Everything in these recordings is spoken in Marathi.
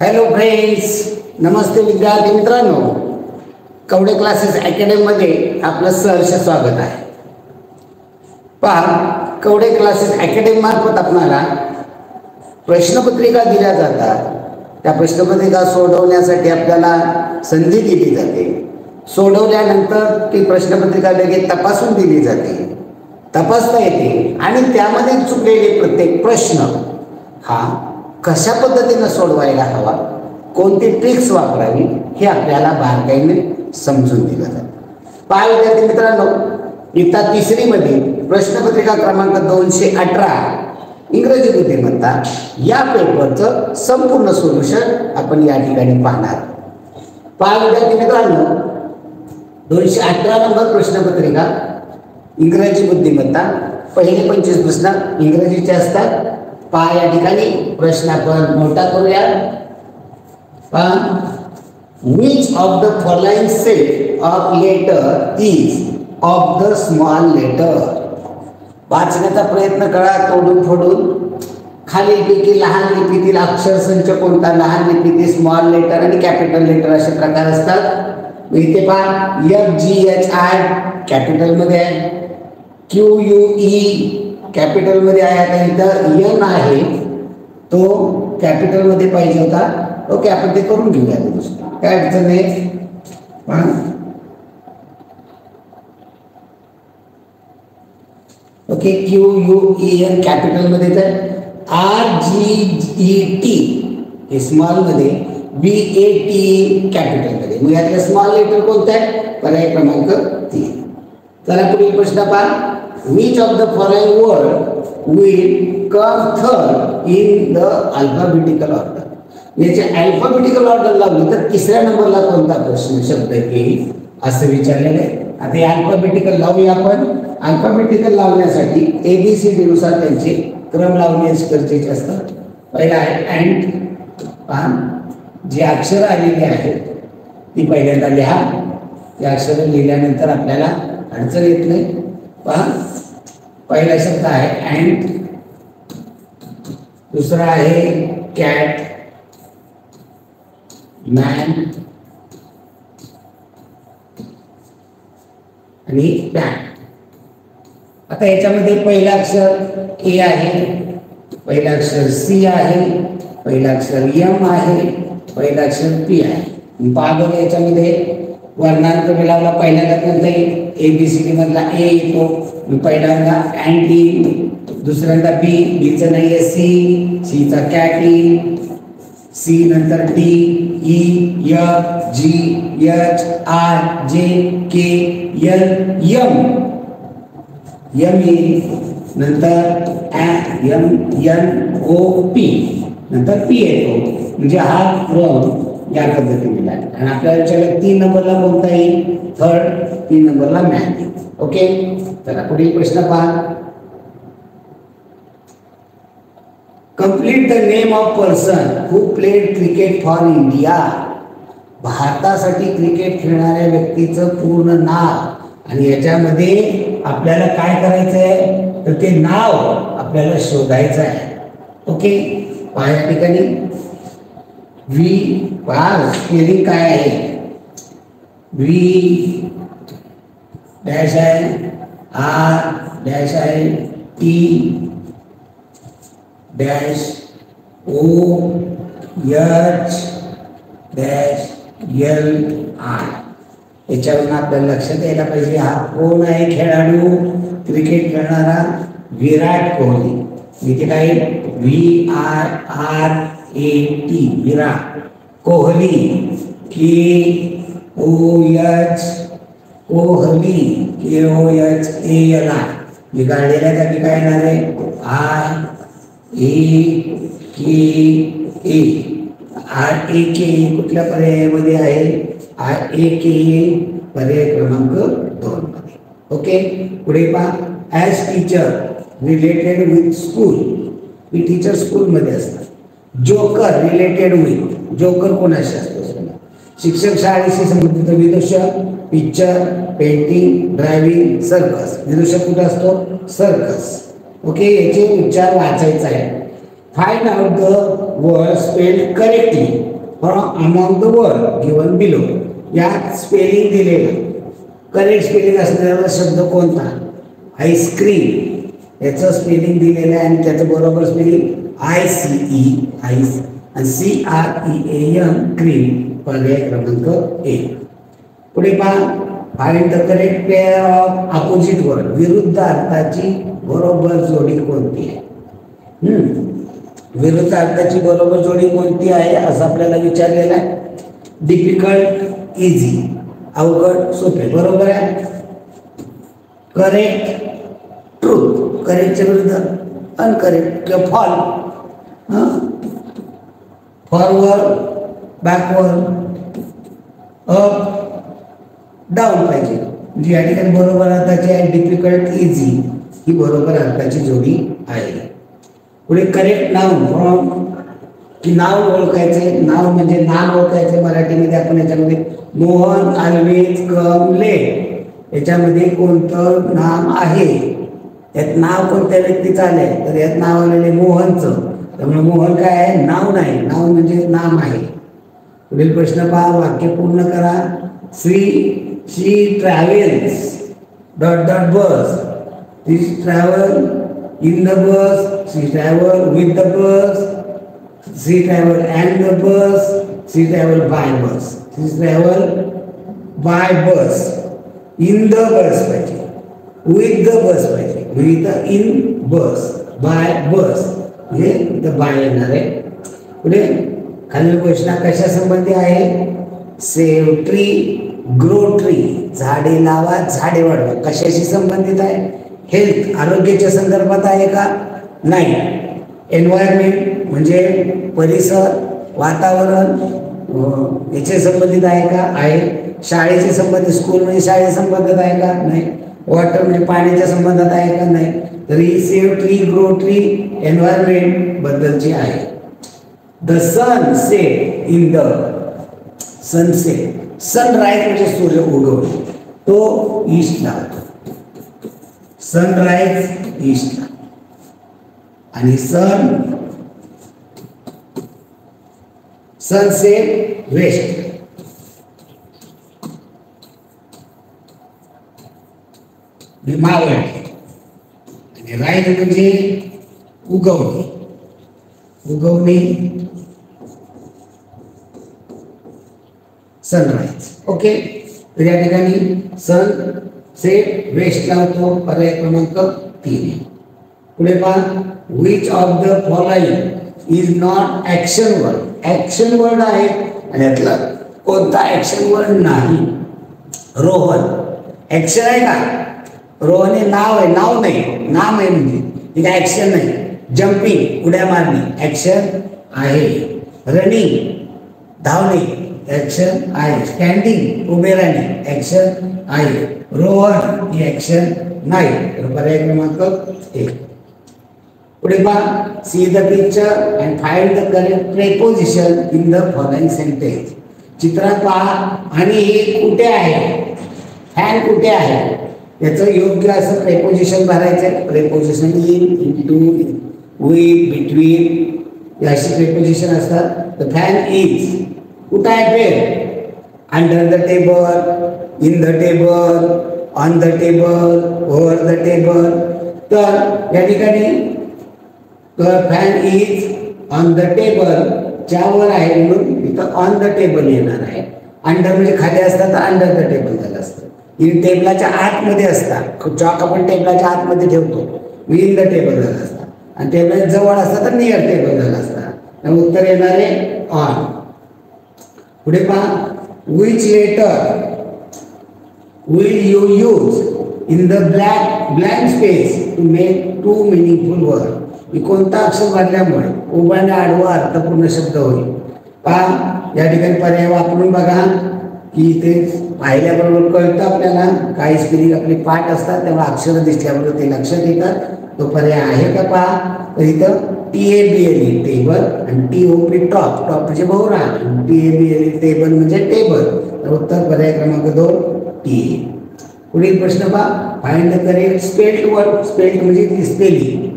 हॅलो फ्रेंड्स, नमस्ते विद्यार्थी मित्रांनो. कवडे क्लासेस अकॅडमीमध्ये आपलं सहर्ष स्वागत आहे. पहा, कवडे क्लासेस अकॅडमी मार्फत आपल्याला प्रश्नपत्रिका दिल्या जातात. त्या प्रश्नपत्रिका सोडवण्यासाठी आपल्याला संधी दिली जाते. सोडवल्यानंतर ती प्रश्नपत्रिका लगेच तपासून दिली जाते, तपासता येते आणि त्यामध्ये चुकलेले प्रत्येक प्रश्न हा कशा पद्धतीने सोडवायला हवा, कोणती ट्रिक्स वापरावी हे आपल्याला बारकाईने समजून दिलं जातं. पहा विद्यार्थी मित्रांनो, इयत्ता तिसरीमध्ये प्रश्नपत्रिका क्रमांक 218 इंग्रजी बुद्धिमत्ता या पेपरचं संपूर्ण सोल्युशन आपण या ठिकाणी पाहणार. पहा विद्यार्थी मित्रांनो, 218 नंबर प्रश्नपत्रिका इंग्रजी बुद्धिमत्ता. पहिले 25 प्रश्न इंग्रजीचे असतात. पहा या ठिकाणी प्रश्न आपण मोठा करूया. पहा, which of the following set of letter is of the small letter. वाचण्याचा प्रयत्न करा तोडून फोडून. खालीलपैकी लहान लिपीतील अक्षर संच कोणता? लहान लिपीतील स्मॉल लेटर आणि कॅपिटल लेटर असे प्रकार असतात. इथे पहा, FGHI कॅपिटल मध्ये आहे, QUE कॅपिटल मध्ये आहे. आता इथं एन आहे, तो कॅपिटल मध्ये पाहिजे होता. ओके, आपण ते करून घेऊया. काय अडचण नाही. ओके, QUEN कॅपिटल मध्ये, तर RGET हे स्मॉल मध्ये, BAT कॅपिटल मध्ये. मग यातलं स्मॉल लेटर कोणतं आहे? पर्याय क्रमांक 3. चला पुढील प्रश्न पहा. Which of the following word will come third in the alphabetical order? याचे अल्फाबेटिकल ऑर्डर लावली तर तिसऱ्या नंबरला कोणता प्रश्न शब्द येईल असं विचारलेलं आहे. आता हे अल्फाबेटिकल लावूया आपण. अल्फाबेटिकल लावण्यासाठी ABCD नुसार त्यांचे क्रम लावणे गरजेचे असतात. पहिला आहे अँड. पहा, जी अक्षर आलेली आहेत ती पहिल्यांदा लिहा. ती अक्षर लिहिल्यानंतर आपल्याला अडचण येत नाही. पहा, पहिला शब्द आहे अँड, दुसरा आहे कॅट, मॅन आणि बॅट. आता याच्यामध्ये पहिला अक्षर ए आहे, पहिला अक्षर सी आहे, पहिला अक्षर एम आहे, पहिला अक्षर पी आहे. पाहतो याच्यामध्ये वर्णांक मिळाला. पहिल्यांदा कोणता येईल? ABCD मधला ए येतो. पहिल्यांदा अँड येईल, दुसऱ्यांदा बी, बीचं नाही आहे सी, सीचा कॅट येईल, सी नंतर D, E, F, G, H, I, J, K, L, M, M येईल, नंतर एम, एन, ओ, पी, नंतर पी येतो. म्हणजे हा क्रम या पद्धतीने आहे. आणि आपल्याला 3 नंबरला कोणता येईल? थर्ड. 3 नंबरला मॅन येईल. ओके, चला पुढील प्रश्न पहा. Complete the name of person who played cricket for India. भारतासाठी क्रिकेट खेळणाऱ्या व्यक्तीचं पूर्ण नाव. आणि याच्यामध्ये आपल्याला काय करायचं आहे तर ते नाव आपल्याला शोधायचं आहे. ओके, पहा या ठिकाणी व्ही, पहा स्पेलिंग काय आहे? व्ही डॅश आहे, आर डॅश आहे, T dash, O H dash L I. याच्यावरून आपल्याला लक्षात यायला पाहिजे हा कोण आहे खेळाडू क्रिकेट खेळणारा? विराट कोहली. इथे काय? VIRAT Virat Kohli. KOH Kohli, KOHALI. मी काढलेल्या जागी काय येणार आहे? IAKA कुठल्या पर्यायामध्ये आहे? IAKA पर्याय क्रमांक 2 मध्ये. ओके, पुढे पहा. As teacher related with school. He teacher school मध्ये असतात. जोकर रिलेटेड विथ, जोकर कोणाशी असतो? शिक्षक शाळेशी संबंधित. विदूषक पिक्चर, पेंटिंग, ड्रायव्हिंग, सर्कस. विदूषक कुठे असतो? सर्कस. ओके, याचे उच्चार वाचायचा आहे. Find out the word spelled correctly from among the word given below. यात स्पेलिंग दिलेलं करेक्ट स्पेलिंग असलेला शब्द कोणता? आईस्क्रीम याचं स्पेलिंग दिलेलं आहे आणि त्याचं बरोबर स्पेलिंग ICE आईस आणि CREAM क्रीम पर्याय क्रमांक 1. पुढे पहा find the correct pair of opposite word विरुद्ध अर्थाची बरोबर जोडी कोणती आहे? विरुद्ध अर्थाची बरोबर जोडी कोणती आहे असं आपल्याला विचारलेलं आहे. डिफिकल्ट इझी अवघड सोपे बरोबर आहे. करेक्ट ट्रूथ करेक्टच्या विरुद्ध अनकरेक्ट किंवा फॉरवर्ड बॅकवर्ड अप डाऊन पाहिजे म्हणजे या ठिकाणी बरोबर अर्थाची आहे. डिफिकल्ट इझी ही बरोबर अर्थाची जोडी आहे. पुढे करेक्ट नाउन फ्रॉम की नाव ओळखायचे नाव म्हणजे नाम ओळखायचे मराठीमध्ये आपण याच्यामध्ये मोहन ऑलवेज कम लेट याच्यामध्ये कोणतं नाम आहे यात नाव कोणत्या व्यक्तीचं आलंय तर यात नाव आलेले मोहनचं त्यामुळे मोहन काय आहे नाव नाही नाव म्हणजे नाम आहे. पुढील प्रश्न पहा वाक्य पूर्ण करा. She travels dot dot bus she travel in the bus, she travel with the bus, she travel and the bus, she travel by bus, she travel by bus, in the bus पाहिजे with the bus पाहिजे with the in bus by bus हे इथं बाय येणार आहे. पुढे खालील घोषणा कशा संबंधी आहे? सेव ट्री ग्रो ट्री झाडे लावा झाडे वाढवा कशाशी संबंधित आहे? हेल्थ आरोग्याच्या संदर्भात आहे का? नाही. एन्व्हायरमेंट म्हणजे परिसर वातावरण याचे संबंधित आहे का? आहे. शाळेचे संबंधित स्कूल म्हणजे शाळे संबंधित आहे का? नाही. वॉटर म्हणजे पाण्याच्या संबंधात आहे का? नाही. तर ही save tree grow tree environment बद्दलची आहे. The sun set in the sunset sunrise म्हणजे सूर्य उगवणे तो ईस्टला होतो. सनराइज ईस्ट आणि सनसेट वेस्ट. मावळ आणि राईज म्हणजे उगवणे उगवणे सनराइज. ओके तर या ठिकाणी सन सेट वेस्ट लावतो पर्याय क्रमांक 3. पुढे पहा which of the following is not action word. Action word आहे आणि यातला कोणता ऍक्शन वर्ड नाही? रोहन ऍक्शन आहे का? रोहन हे नाव आहे नाव नाही नाम आहे म्हणजे ठीक आहे ऍक्शन नाही. जम्पिंग उड्या मारणे ऍक्शन आहे. रनिंग धावणे ऍक्शन आहे. स्टँडिंग उभे राहणे ऍक्शन आहे. रोहन ही ऍक्शन नाही तर पर्याय क्रमांक 1. पुढे पहा see the picture and find the correct preposition in the following sentence. चित्रात पहा आणि हे कुठे आहे फॅन कुठे आहे याचं योग्य असं प्रेपोजिशन भरायचं. Preposition in into with between अशी प्रेपोजिशन असतात. तर फॅन इज कुठं आहे pen? Under the table in the table on the table over the table. तर या ठिकाणी fan is on the table च्यावर आहे म्हणून इथं ऑन द टेबल येणार आहे. अंडर म्हणजे खाली असतात तर अंडर द टेबल झालं असतं. इन टेबलाच्या आतमध्ये असतात चॉक आपण टेबलाच्या आतमध्ये ठेवतो इन द टेबल झालं असतं आणि टेबल जवळ असतं तर नियर टेबल झालं असतं. त्यामुळे उत्तर येणार आहे ऑन. पुढे पहा which letter will you use in the blank space to make two meaningful words. ही कोणता अक्षर वाढल्यामुळे उभा आणि आडवा अर्थपूर्ण शब्द होईल. पहा या ठिकाणी पर्याय वापरून बघा की ते पाहिल्याबरोबर कळतं आपल्याला. काही स्पेलिंग आपले पाठ असतात तेव्हा अक्षर दिसल्याबरोबर ते लक्षात येतात. तो पर्याय आहे का पहा. तर इथं TABLE टेबल आणि TOP टॉप टॉप म्हणजे भोवरा TABLE टेबल म्हणजे टेबल. तर उत्तर पर्याय क्रमांक 2 टी. पुढील प्रश्न पहा find the correct spelled word. Spelled म्हणजे स्पेलिंग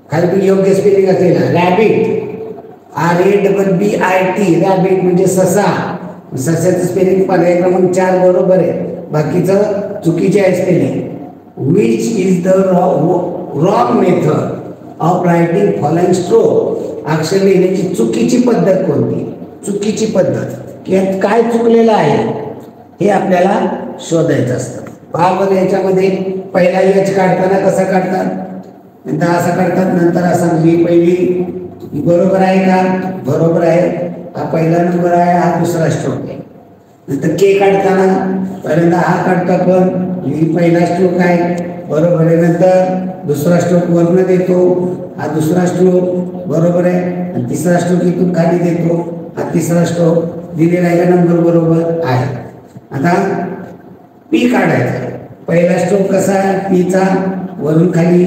खाली योग्य स्पेलिंग असेल रॅबिट, RABBIT, रॅबिट म्हणजे ससा. सस्याचं स्पेलिंग पर्याय क्रमांक 4 बरोबर आहे, बाकीचं चुकीचे आहे spelling. Which is the wrong method of writing following stroke. अक्षर लिहिण्याची चुकीची पद्धत कोणती? चुकीची पद्धत की काय चुकलेलं आहे हे आपल्याला शोधायचं असतं. पहा याच्यामध्ये पहिला एच काढताना कसा काढतात, नंतर असा काढतात, नंतर असा. ही पहिली बरोबर आहे का? बरोबर आहे. हा पहिला नंबर आहे, हा दुसरा स्ट्रोक आहे. नंतर के काढताना पहिल्यांदा हा काढतो आपण, ही पहिला स्ट्रोक आहे, बरोबर आहे. नंतर दुसरा स्ट्रोक वरनं देतो, हा दुसरा स्ट्रोक बरोबर आहे. आणि तिसरा स्ट्रोक इथून खाली देतो, हा तिसरा स्ट्रोक दिलेला आहे का? नंबर बरोबर आहे. आता पी काढायचा. पहिला स्ट्रोक कसा आहे? पीचा वरून खाली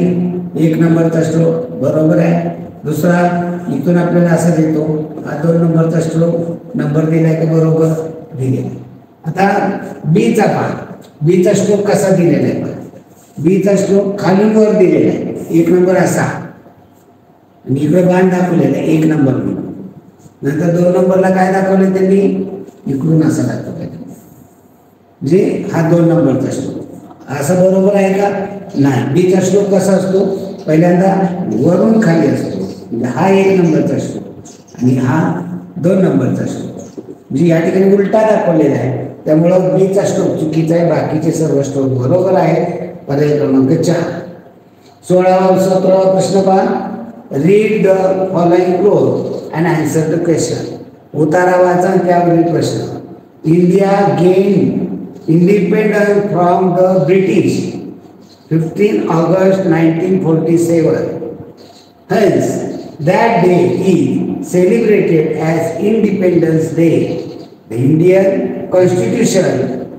1 नंबरचा स्ट्रोक बरोबर आहे. दुसरा इथून आपल्याला असं देतो, हा 2 नंबरचा स्ट्रोक, नंबर दिलाय का? बरोबर दिलेला. आता बीचा पहा, बीचा स्ट्रोक कसा दिलेला आहे? बीचा स्ट्रोक खालून वर दिलेला आहे, 1 नंबर असा, आणि इकडे बाण दाखवलेला आहे 1 नंबर म्हणून. नंतर 2 नंबरला काय दाखवलं त्यांनी? इकडून असं दाखवलं, म्हणजे हा 2 नंबरचा स्ट्रोक. असं बरोबर आहे का? नाही. बीचा स्ट्रोक कसा असतो? पहिल्यांदा वरून खाली असतो, म्हणजे हा 1 नंबरचा स्ट्रोक आणि हा 2 नंबरचा स्ट्रोक, म्हणजे या ठिकाणी उलटा दाखवलेला आहे. त्यामुळं बीचा स्ट्रोक चुकीचा आहे, बाकीचे सर्व स्ट्रोक बरोबर आहे. पर्याय क्रमांक 4. 17वा प्रश्न पहा. Read the following close and answer the question. उतारा वाचा त्यावरील प्रश्न. India gain independence from the British 15 August 1947. Hence, that day is celebrated as Independence Day. The Indian Constitution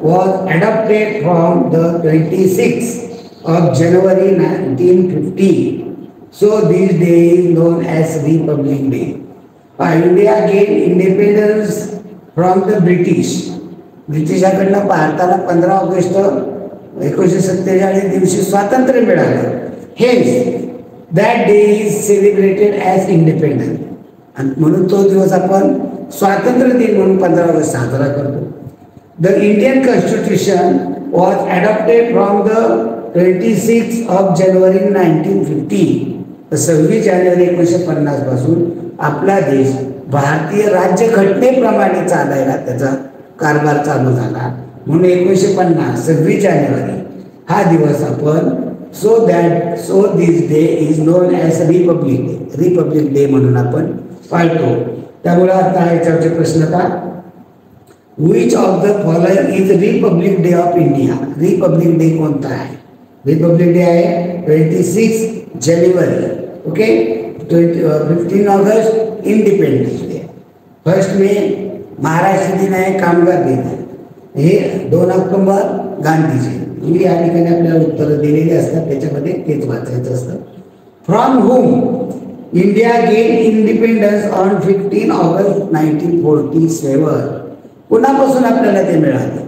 was adopted from the 26th of January 1950. So this day is known as Republic Day. India gained independence from the British. ब्रिटिशांकडनं भारताला 15 ऑगस्ट 1947 दिवशी स्वातंत्र्य मिळालं. हेच that day is celebrated as independence, आणि म्हणून तो दिवस आपण स्वातंत्र्य दिन म्हणून 15 ऑगस्ट साजरा करतो. The Indian constitution was adopted from the 26 of January 1950. 26 जानेवारी 1950 पासून आपला देश भारतीय राज्यघटनेप्रमाणे चालायला त्याचा कारभार चालू झाला. म्हणून 1950 26 जानेवारी हा दिवस आपण so this day is non as Republic day म्हणून आपण पाळतो. त्यामुळे आता याच्यावरचे प्रश्न का, which of the following is Republic day of India. Republic day कोणता आहे? रिपब्लिक डे आहे 26 जानेवारी. ओके. 15 August independence day. 1 मे महाराष्ट्र दिन आहे, कामगार दिन आहे. हे 2 ऑक्टोबर गांधी जयंती. या ठिकाणी आपल्याला उत्तरं दिलेली असतात, त्याच्यामध्ये तेच वाचायचं असतं. From home India gain independence on 15 August 1947. कुणापासून आपल्याला ते मिळालं?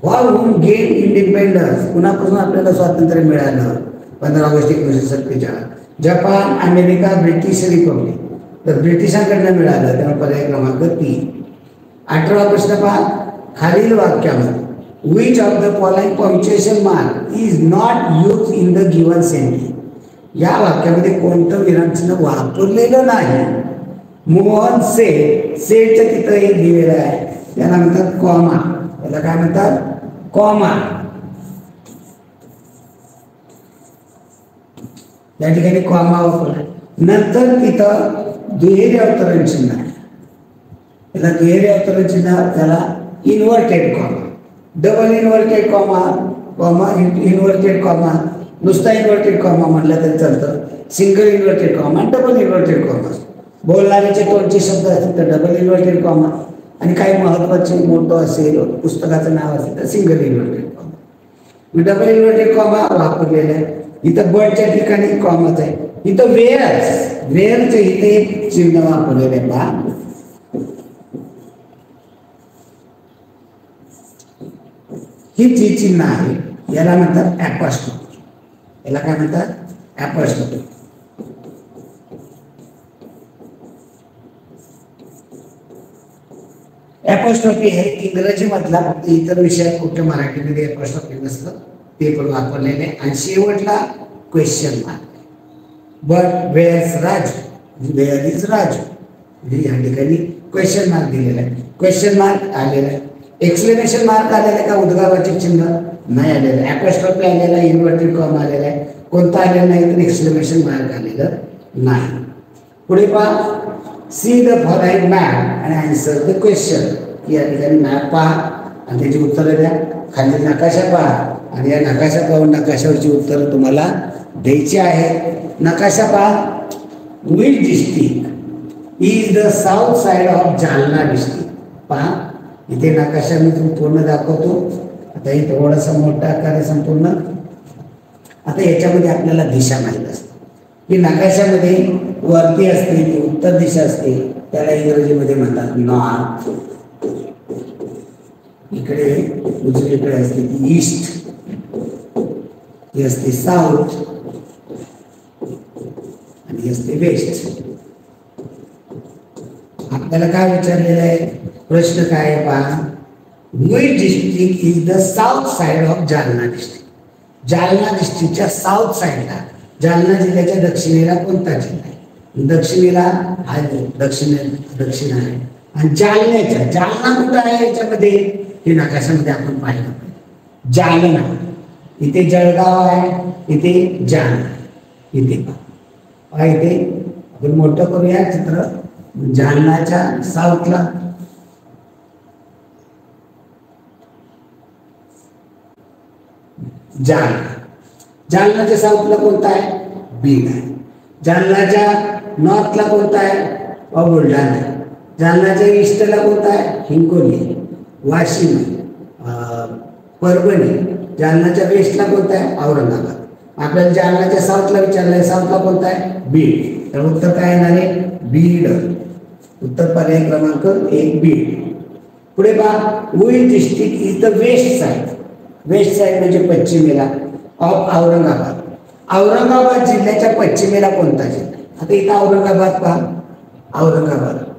फॉर होम गेन इंडिपेंडन्स, कुणापासून आपल्याला स्वातंत्र्य मिळालं? 15 August 1947. Japan, America, British Republic. तर ब्रिटिशांकडनं मिळालं, त्यामुळे पर्याय क्रमांक 3. 18वा प्रश्न पहा. खालील वाक्यामध्ये which of the following punctuation mark is not use in the given sentence. या वाक्यामध्ये कोणतं विरामचिन्ह वापरलेलं नाही. मोहन सेटच्या तिथं एक दिलेलं आहे, त्याला म्हणतात कॉमा. त्याला काय म्हणतात? कॉमा. या ठिकाणी कॉमा वापरला. नंतर तिथं दुहेरी अवतरण चिन्ह आहे, त्याला दुहेरी अवतरण चिन्ह, त्याला inverted comma. Double inverted comma, comma inverted comma, नुसता इन्व्हर्टेड कॉमा म्हटलं तरी चालतं. Single inverted comma, double inverted comma. बोलणाऱ्याचे तोंडचे शब्द असतील तर डबल इन्व्हर्टेड कॉमा, आणि काही महत्वाचे मोठं असेल, पुस्तकाचं नाव असेल तर single inverted comma. Double inverted comma वापरलेला आहे. इथं बर्डच्या ठिकाणी कॉमाच आहे. इथं वेअरचं इथे चिन्ह वापरलेलं आहे. पहा, ही जी चिन्ह आहे याला म्हणतात ॲपॉस्ट्रोफी. याला काय म्हणतात? ॲपॉस्ट्रोफी. ॲपॉस्ट्रॉफी हे इंग्रजीमधला, फक्त इतर विषयात कुठे मराठीमध्ये ॲपॉस्ट्रॉफी नसतं ते पण वापरलेले. आणि शेवटला question mark. But wears Raju, where is Raju, म्हणजे या ठिकाणी क्वेश्चन मार्क दिलेला आहे. क्वेश्चन मार्क आलेला आहे. एक्सक्लेमेशन मार्क आलेला आहे का, उद्गारवाचक चिन्ह नाही आलेलं. ॲपॉस्ट्रॉफी आलेला, इन्व्हर्टेड कॉमा आलेला आहे. कोणता आलेला नाही तर एक्सक्लेमेशन मार्क आलेलं नाही. पुढे पहा, see the following map and answer the question. या ठिकाणी मॅप पहा आणि त्याची उत्तरं द्या. खाली नकाशा पहा आणि या नकाशा पाहून नकाशावरची उत्तरं तुम्हाला द्यायची आहे. नकाशा पहा. Which district is the south side of Jalna district. पहा इथे नकाशा मी तुम्ही पूर्ण दाखवतो. आता हे थोडासा मोठा आकार आहे संपूर्ण. आता याच्यामध्ये आपल्याला दिशा माहीत असते की नकाशामध्ये वरती असते ती उत्तर दिशा असते, त्याला इंग्रजीमध्ये म्हणतात नॉर्थ. इकडे उजवीकडे असते ती ईस्ट, ही असते साऊथ आणि ही असते वेस्ट. आपल्याला काय विचारलेलं आहे, प्रश्न काय आहे पहा. Which district is the south side of Jalna district. Jalna डिस्ट्रिक्टच्या साऊथ साइडला, जालना जिल्ह्याच्या दक्षिणेला कोणता जिल्हा आहे. दक्षिणेला हा दक्षिण आहे. आणि जालना कुठं आहे याच्यामध्ये, हे नकाशामध्ये आपण पाहिलं. जालना इथे जळगाव आहे, इथे जालना, इथे पहा. इथे आपण मोठं करूया चित्र. जालनाच्या साऊथला जालनाच्या साऊथला कोणता आहे, बीड आहे. जालनाच्या नॉर्थला कोणता आहे, बुलढाणा आहे. जालनाच्या ईस्टला कोणता आहे, हिंगोली, वाशिम, परभणी. जालनाच्या वेस्टला कोणता आहे, औरंगाबाद. आपल्याला जालनाच्या साऊथला विचारलंय, साऊथला कोणता आहे, बीड. तर उत्तर काय येणार आहे, बीड. उत्तर पर्याय क्रमांक 1 बीड. पुढे पहा. Which district is the west side. West side म्हणजे पश्चिमेला ऑफ औरंगाबाद. औरंगाबाद जिल्ह्याच्या पश्चिमेला कोणता जिल्हा. आता इथं औरंगाबाद पहा,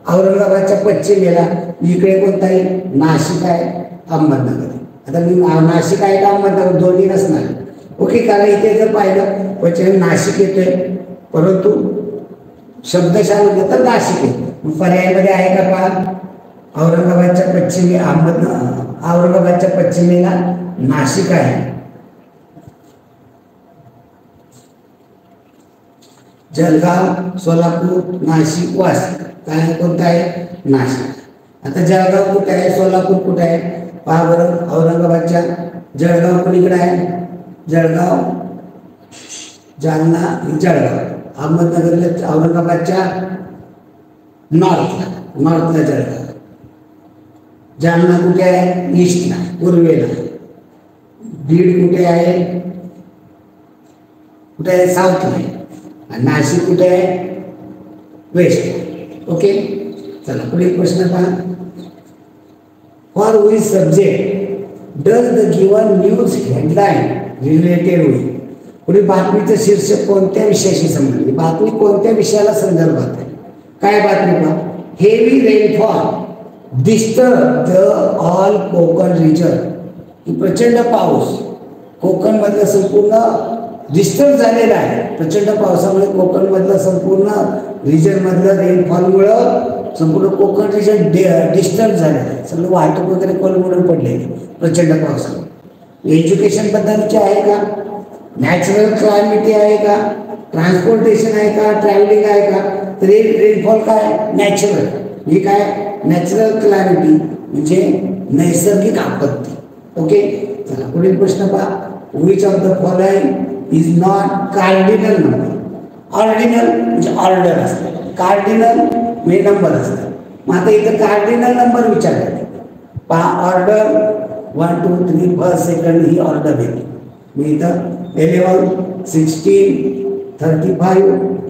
औरंगाबादच्या पश्चिमेला इकडे कोणता आहे, नाशिक आहे, अहमदनगर. आता मी नाशिक आहे का अहमदनगर दोन्ही नसणार. ओके, कारण इथे जर पाहिलं पश्चिम नाशिक येतोय, परंतु शब्दशः म्हणलं तर नाशिक येतो. पर्यायामध्ये आहे का पहा, औरंगाबादच्या पश्चिमेला नाशिक आहे. जळगाव, सोलापूर, नाशिक, वाशिम. काय कोणतं आहे, नाशिक. आता जळगाव कुठे आहे, सोलापूर कुठे आहे पहा बरं. औरंगाबादच्या जळगाव कोणीकडे आहे, जळगाव, जालना, जळगाव. अहमदनगरला औरंगाबादच्या नॉर्थला जळगाव. जालना कुठे आहे, ईस्टला, पूर्वेला. बीड कुठे आहे, साऊथला. आणि नाशिक कुठे आहे, वेस्ट. ओके, चला पुढे प्रश्न पहा. For which subject does the given news headline related with. पुढे बातमीचं शीर्षक कोणत्या विषयाशी संबंधित, बातमी कोणत्या विषयाला संदर्भात आहे. काय बातमी पहा. Heavy rainfall disturb the all Konkan region. प्रचंड पाऊस कोकणमधलं संपूर्ण डिस्टर्ब झालेला आहे. प्रचंड पावसामुळे कोकणमधलं संपूर्ण रिजनमधलं रेनफॉलमुळं संपूर्ण कोकण रिजन डिस्टर्ब झालेलं आहे. सगळं वाहतूक वगैरे कोलमडून पडलेली प्रचंड पावसामुळे. एज्युकेशन बद्दलचे आहे का, नॅचरल क्लायमेटी आहे का, ट्रान्सपोर्टेशन आहे का, ट्रॅव्हलिंग आहे का. तर रेनफॉल काय, नॅचरल. ही काय, नॅचरल क्लायमेटी म्हणजे नैसर्गिक आपत्ती. ओके, चला पुढील प्रश्न पहा. Which of the following is not cardinal number. Ordinal म्हणजे ऑर्डर असतात, कार्डिनल म्हणजे नंबर असतात. मग आता इथं कार्डिनल नंबर विचारले पहा. ऑर्डर 1 2 3 फर्स्ट सेकंड ही ऑर्डर येते. मी इथं 11 16 35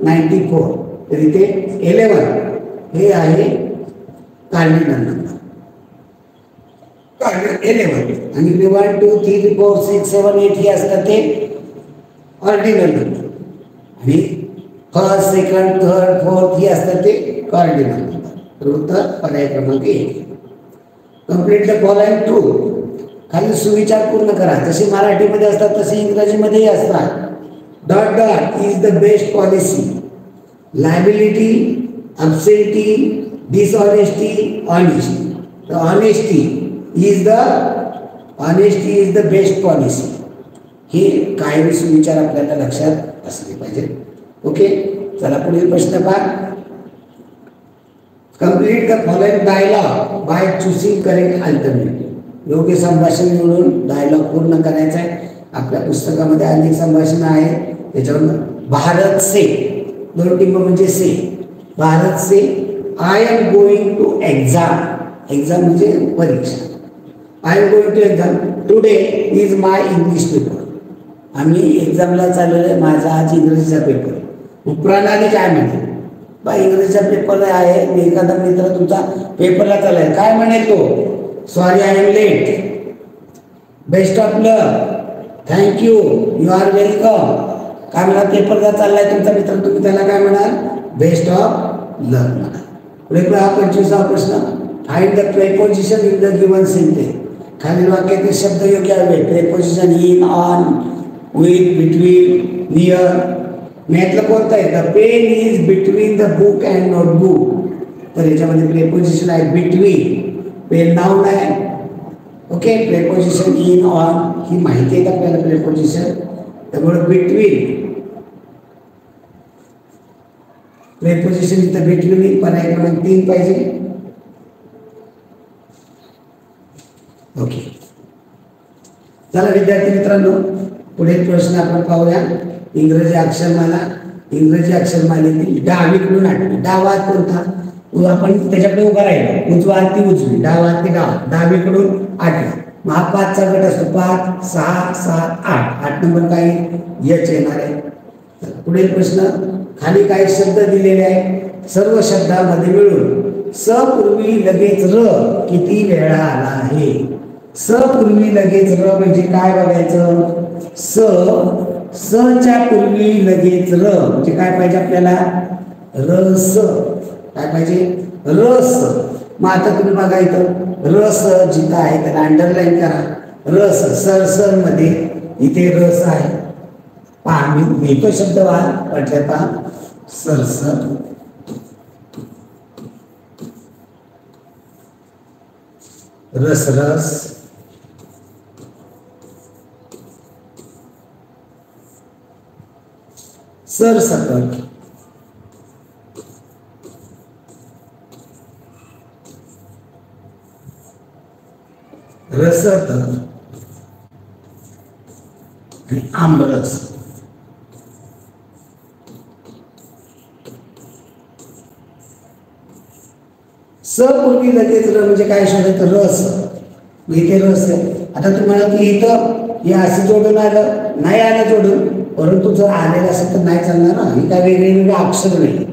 94. तर इथे 11 हे आहे कार्डिनल नंबर. 11 आणि 1 2 3 4 6 7 8 हे असतात ते ऑर्डिनल नंबर. आणि फर्स्ट सेकंड थर्ड फोर्थ ही असतात ते कार्डिनल नंबर. तर उत्तर पर्याय क्रमांक 1. Complete the following truth. खाली सुविचार पूर्ण करा. जसे मराठीमध्ये असतात तसे इंग्रजीमध्येही असतात. Dot dot is the best policy. Liability, absentee, dishonesty, honesty. The honesty is the best policy. हे कायम सुविचार आपल्याला लक्षात असले पाहिजे. ओके, चला पुढील प्रश्न पहा. Complete the following dialogue by choosing correct alternative. योग्य संभाषण निवडून डायलॉग पूर्ण करायचा आहे. आपल्या पुस्तकामध्ये अनेक संभाषण आहेत. त्याच्यावर भारत से, दोन टिंब म्हणजे say. Bharat say I am going to exam. Exam म्हणजे परीक्षा. I am going to exam. Today is my English paper. आम्ही एक्झामला चाललेलो आहे. माझा आज इंग्रजीचा पेपर. प्रणाली काय म्हणते? बा इंग्रजीचा पेपर आहे. मी एखादा मित्र तुमचा पेपरला चाललाय काय म्हणेल तो? Sorry I am late. Best of luck. Thank you. You are welcome. काय म्हणा? पेपरला चाललाय तुमचा मित्र, तुम्ही त्याला काय म्हणाल? बेस्ट ऑफ लक म्हणा. पुढे हा 25वा प्रश्न. Find the preposition in the given sentence. खालील वाक्यातील शब्द योग्य हवे. Preposition in, on, with, between, near. यातलं कोणतं आहे? The pen is between the book and notebook. तर याच्यामध्ये प्रेपोजिशन आहे बिटवीन. पेन नाउन आहे. ओके, प्रेपोजिशन इन, ऑन ही माहिती आहे आपल्याला प्रेपोजिशन. त्यामुळे बिटवीन, प्रेपोजिशन इथं बिटवीन पर्याय क्रमांक 3 पाहिजे. ओके, चला विद्यार्थी मित्रांनो पुढील प्रश्न आपण पाहूया. इंग्रजी अक्षरमाला. इंग्रजी अक्षरमालेतील डावीकडून आठवी. डावा हात कोणता? आपण त्याच्याकडे उभा राहिलो. उजवा हात ती उजवी, डावा हात ती डावा. डावीकडून आठवी. मग हा 5चा गट असतो. 5, 6, 7, 8. 8 नंबर काय? यच येणार आहे. पुढील प्रश्न. खाली काही शब्द दिलेले आहेत. सर्व शब्दामध्ये मिळून स पूर्वी लगेच र किती वेळा आला आहे? स पूर्वी लगेच र म्हणजे काय बघायचं? स च्या पूर्वी लगेच र म्हणजे काय पाहिजे आपल्याला? रस. काय पाहिजे? रस. मग आता तुम्ही बघा इथं रस जिथं आहे त्याला अंडरलाईन करा. रस सर मध्ये इथे रस आहे. पहा मी लिहितो शब्द वाटलं पहा. सरसर, रसरस, सरसकट, रसत आणि आमरस. स पूर्वी लगेच र म्हणजे काय शोधायचं? रस. इथे रस आहे. आता तुम्हाला की इथं हे असं जोडून आलं नाही आलं जोडून, परंतु जर आलेलं असेल तर नाही चालणार ना. ही काय वेगवेगळे अक्षर नाही.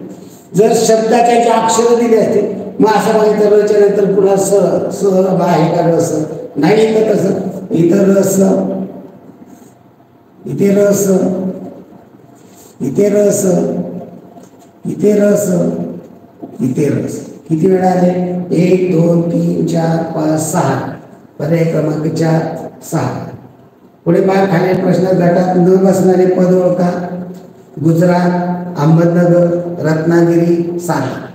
जर शब्दाच्या जे अक्षर दिले असते मग असं बघायचं रच्या नंतर पुन्हा स आहे का रस? नाही इथं तसं. इथं रस, इथे रस, इथे रस, इथे रस, इथे रस. किती वेळा आले? 1, 2, 3, 4, 5, 6. पर्याय क्रमांक 4, 6. पुढे पहा खालील प्रश्न. गटात न बसणारे पद ओळखा. गुजरात, अहमदनगर, रत्नागिरी, सातारा.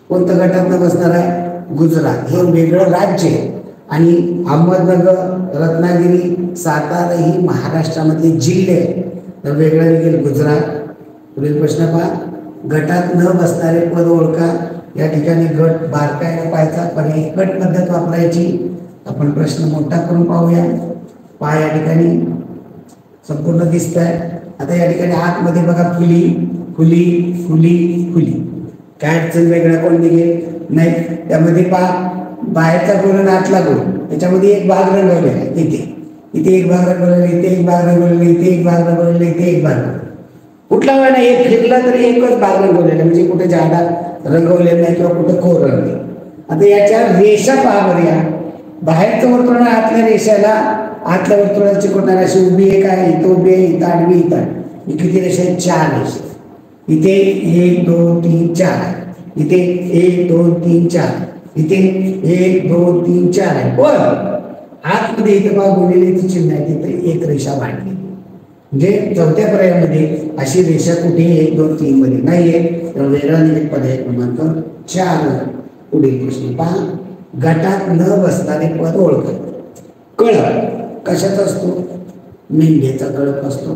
कोणतं गटात न बसणार आहे? गुजरात. हे वेगळं राज्य आहे आणि अहमदनगर, रत्नागिरी, सातारा ही महाराष्ट्रामधले जिल्हे आहेत. तर वेगळं निघेल गुजरात. पुढील प्रश्न पहा. गटात न बसणारे पद ओळखा. या ठिकाणी गट बारकाईने पाहायचा. पण एक गट पद्धत वापरायची. आपण प्रश्न मोठा करून पाहूया. पहा या ठिकाणी संपूर्ण दिसत आहे. आता या ठिकाणी आतमध्ये बघा फुली, फुली, फुली, फुली. काय अडचण वेगळा कोण निघेल? नाही. त्यामध्ये पहा बाहेरचा गोल आणि आतला गोल त्याच्यामध्ये एक भाग रंगवलेला आहे. इथे एक भाग रंगवलेला, इथे एक भाग रंगवलेला, इथे एक भाग रंगवलेला, इथे एक भाग. कुठला वेळ नाही एक फिरला तरी एकच भाग रंगवलेला म्हणजे कुठे जादा रंगवलेलं नाही किंवा कुठं कोरंगले. आता याच्या रेषा पहा बरं. या बाहेरचं वर्तुळ आतल्या रेषेला आतल्या वर्तुळाची कोणत्या अशी उभी आहे काय? इथं उभी आहे, इथं आडवी, इथं. किती रेषा आहेत? 4 रेषा. इथे 1, 2, 3, 4. इथे 1, 2, 3, 4. इथे 1 2 3 4 आहे, पण आतमध्ये इथे बघा गुणिलेचं चिन्ह आहे, तिथे एक रेषा वाढली. म्हणजे चौथ्या पर्यायामध्ये अशी रेषा कुठेही 1 2 3 मध्ये नाहीये, तर वेगळा निमित्त पर्याय क्रमांक 4. पुढील प्रश्न पहा. गटात न बसणारे पद ओळखा. कळप कशाचा असतो? मेंढ्याचा कळप असतो,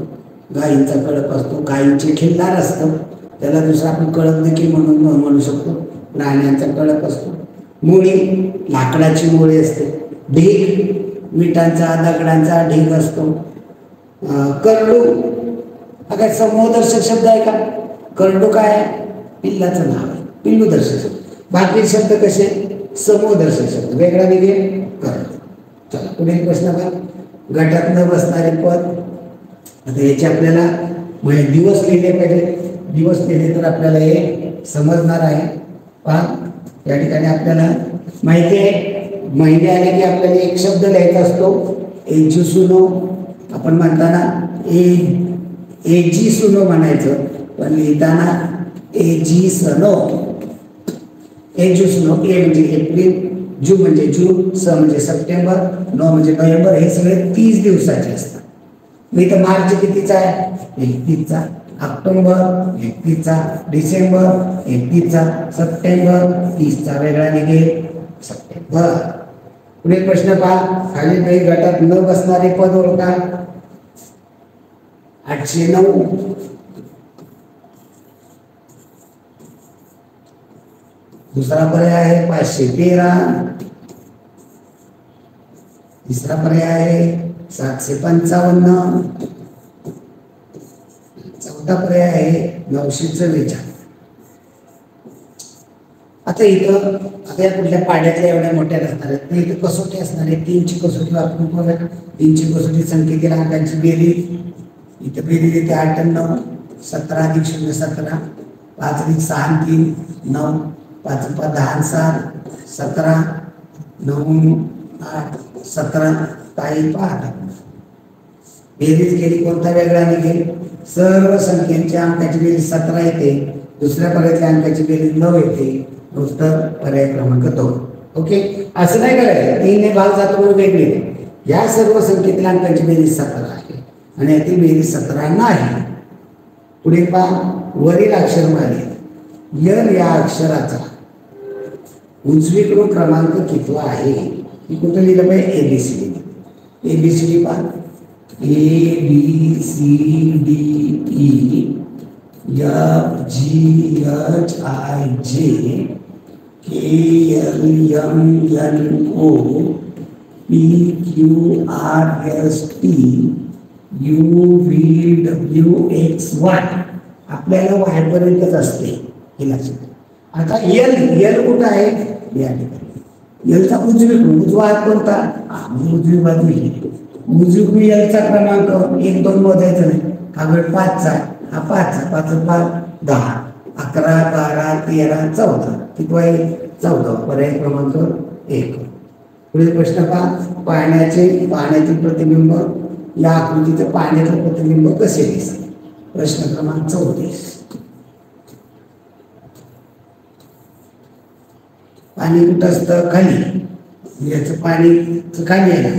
गायींचा कळप असतो, गायींचे खिल्लार असतं, त्याला दुसरा आपण कळप देखील म्हणू शकतो. प्राण्यांचा कळप असतो. मुळी लाकडाची मुळी असते. ढीग विटांचा दगडांचा ढीग असतो. करडू हा काय समूहदर्शक शब्द आहे का? करडू काय आहे? पिल्लाचं नाव आहे, पिल्लू दर्शक शब्द. बाकी शब्द कसे? समूहदर्शक शब्द. वेगळा निघेल करडू. चला पुढील प्रश्न बघा. गटात न बसणारे पद. आता याचे आपल्याला म्हणजे दिवस लिहिले पाहिजे. दिवस लिहिले तर आपल्याला हे समजणार आहे. पहा या ठिकाणी आपल्याला माहिती आहे महिने आले की आपल्याला एक शब्द लिहायचा असतो. एजुसुनो आपण म्हणताना एजी सुनो म्हणायचं, पण लिहिताना एजी सनो. एजुसुनो. ए म्हणजे एप्रिल, जू म्हणजे जून, स म्हणजे सप्टेंबर, नो म्हणजे नोव्हेंबर. हे सगळे 30 दिवसाचे असतात. मी इथं मार्च कितीचा आहे? 31चा. ऑक्टोबर 31चा. डिसेंबर 31चा. सप्टेंबर 30चा. वेगळा निघेल सप्टेंबर. पुढे प्रश्न पहा. खालील काही गटात न बसणारे पद ओळखा. 809. दुसरा पर्याय आहे 513. तिसरा पर्याय आहे 755. चौथा पर्याय आहे 944. आता इथं आता या कुठल्या पाड्यातल्या एवढ्या मोठ्या नसणार आहेत, तर इथं कसोटी असणार आहे. 3ची कसोटी वापरून बघा. 3ची कसोटी संख्येतील अंकांची बेरीज. इथं बेरीज येते 98. 17 अधिक 0 17. 5 अधिक 6 3 9. 5 5 10 7 17. 9 8 17. काही पाहता बेरीज केली कोणता वेगळा निघेल? सर्व संख्येच्या अंकाची बेरीज 17 येते. दुसऱ्या पर्यायातल्या अंकाची बेरीज 9 येते. उत्तर पर्याय क्रमांक 2. ओके. असं नाही करायचं 3 ने भाग जातो म्हणून वेगळे. या सर्व संख्येतील अंकाची बेरीज 17 आहे आणि यातील बेरीज 17 नाही. पुढे पहा. वरील अक्षरमालेत य या अक्षराचा उजवीकडून क्रमांक कितवा आहे? ही कुठं लिहिलं पाहिजे? ABCD. ABCD पहा. ABCDE FGHIJ KLMNO PQRST UVWXY. आपल्याला वाय पर्यंतच असते हे लक्षात. आता एल कुठं आहे? या ठिकाणी. एलचा उजवीकडून उजवा हात कोणता? उजवी बाजू ही. उजवीकडून एलचा क्रमांक 1 2 मोजायचा नाही. हा गट 5चा. हा 5चा. 5 5 10 11 12 13 14. कितवा आहे? 14. पर्याय क्रमांक 1. पुढील प्रश्न पहा. पाण्यातील प्रतिबिंब. या आकृतीचं पाण्याचं प्रतिबिंब कसे दिसते? प्रश्न क्रमांक 34. पाणी कुठं असतं? खाली. याचं पाणी खाली आहे.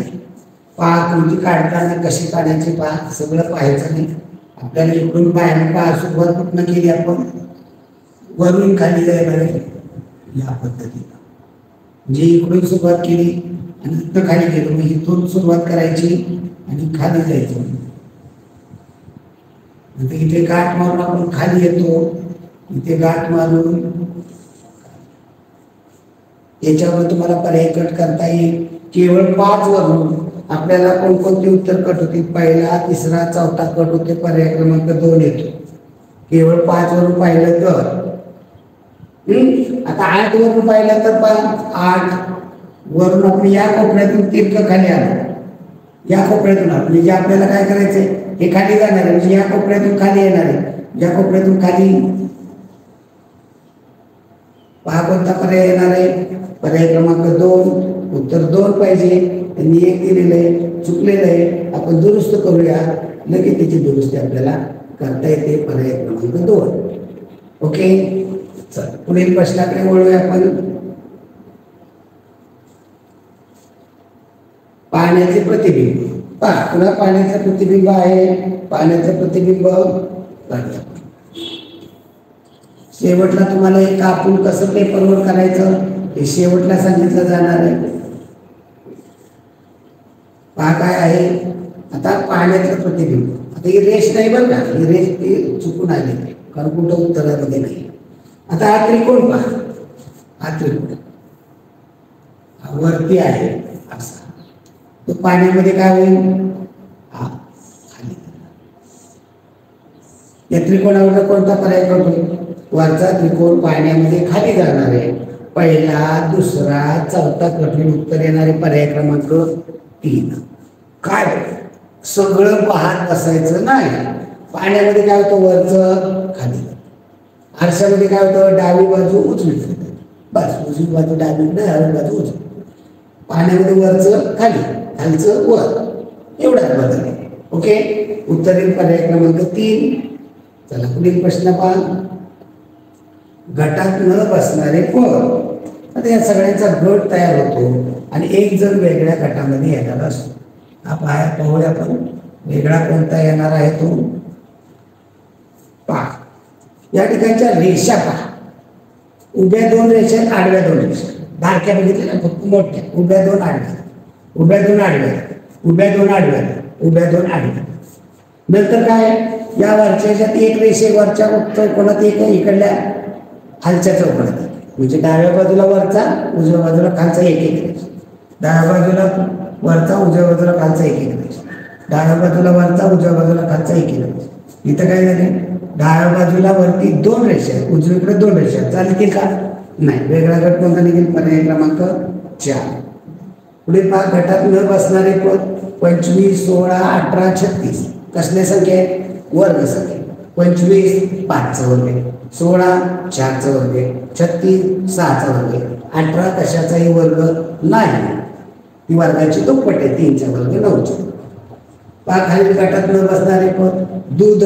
पहा आकृती काढताना कशी काढायची पहा. सगळं पाहायचं नाही. आपल्याला इकडून बाहेर पहा सुरुवात कुठनं केली आपण? वरून खाली जायला आहे या पद्धतीनं. म्हणजे इकडून सुरुवात केली आणि इथं खाली गेलो. मग इथून सुरुवात करायची आणि खाली जायचं. इथे गाठ मारून आपण खाली येतो. इथे गाठ मारून याच्यावर तुम्हाला पर्याय कट करता येईल. केवळ 5 वरून आपल्याला कोणकोणते उत्तर कट होते? पहिला, तिसरा, चौथा कट होते. पर्याय क्रमांक 2 येतो. केवळ 5 वरून पाहिलं तर. आता 8 वरून पाहिलं तर 8 वरून आपण या कोपऱ्यातून तिरकं खाली आलो. या कोपऱ्यातून आलो म्हणजे आपल्याला काय करायचंय? हे खाली जाणार आहे म्हणजे या कोपऱ्यातून खाली येणार आहे. या कोपऱ्यातून खाली पहा कोणता पर्याय येणार आहे? पर्याय क्रमांक 2. उत्तर 2 पाहिजे. त्यांनी 1 दिलेलं आहे, चुकलेलं आहे. आपण दुरुस्त करूया. लगेच त्याची दुरुस्ती आपल्याला करता येते. पर्याय क्रमांक 2. ओके. चल पुढील प्रश्नाकडे वळूया आपण. पाण्याचे प्रतिबिंब पहा, पुन्हा पाण्याचं प्रतिबिंब आहे, पाण्याचं प्रतिबिंब काढूया. शेवटला तुम्हाला हे कापून कसं पेपरवर करायचं हे शेवटला सांगितलं जाणार आहे. पहा काय आहे, आता पाण्याचं प्रतिबिंब. आता ही रेष नाही बरं का, ही रेष ती चुकून आली कारण कुठं उत्तरामध्ये नाही. आता हा त्रिकोण पहा, हा त्रिकोण हा वरती आहे असा, तो पाण्यामध्ये काय होईल, हा खाली. या त्रिकोणावर कोणता पर्याय करतो, वरचा त्रिकोण पाण्यामध्ये खाली जाणार आहे. पहिला, दुसरा, चौथा कठीण उत्तर येणारे पर्याय क्रमांक 3. काय सगळं पाहत बसायचं नाही. पाण्यामध्ये काय होतं, वरचं खाली. आरशामध्ये काय होतं, डावी बाजू उजवीकडे, बस उजवी बाजू डावीकडे, डावी बाजू उजवी. पाण्यामध्ये वरचं खाली, खालचं वर, एवढाच बदल आहे. ओके, उत्तर येईल पर्याय क्रमांक 3. चला पुढील प्रश्न पहा. गटात न बसणारे पद. आता या सगळ्यांचा गट तयार होतो आणि एक जण वेगळ्या गटामध्ये येणार असतो. हा पाहूया आपण वेगळा कोणता येणार आहे तो. पहा या ठिकाणच्या रेषा पहा, उभ्या 2 रेषा, आडव्या 2 रेषा. बारक्या बघितल्या ना, फक्त मोठ्या. उभ्या 2 आडव्या, उभ्या 2 आडव्या, उभ्या 2 आडव्या, उभ्या 2 आडव्या. नंतर काय, या वरच्या एक रेषेवरच्या चौकोनात एक, इकडल्या खालच्या चौकोनात, म्हणजे डाव्या बाजूला वरचा, उजव्या बाजूला खालचा एक एक रेषा. डाव्या बाजूला वरचा, उजव्या बाजूला खालचा एक एक रेषा. डाव्या बाजूला वरचा, उजव्या बाजूला खालचा एक एक रेषा. इथं काय झाले, डाव्या बाजूला वरती 2 रेषा, उजवीकडे 2 रेषा. चालतील का, नाही. वेगळा गट कोणता निघेल, पर्याय क्रमांक 4. पुढे पहा, गटात न बसणारे पद 25, 16, 18, 36 कसल्या संख्या आहेत, वर्ग संख्या. 25 5चा वर्ग, 16 4चा वर्ग, 36 6चा वर्ग, 18 कशाचाही वर्ग नाही, ती वर्गाची दुप्पट आहे, 3चा वर्ग 9चा. पहा खालील गटात न बसणारे पद, दूध,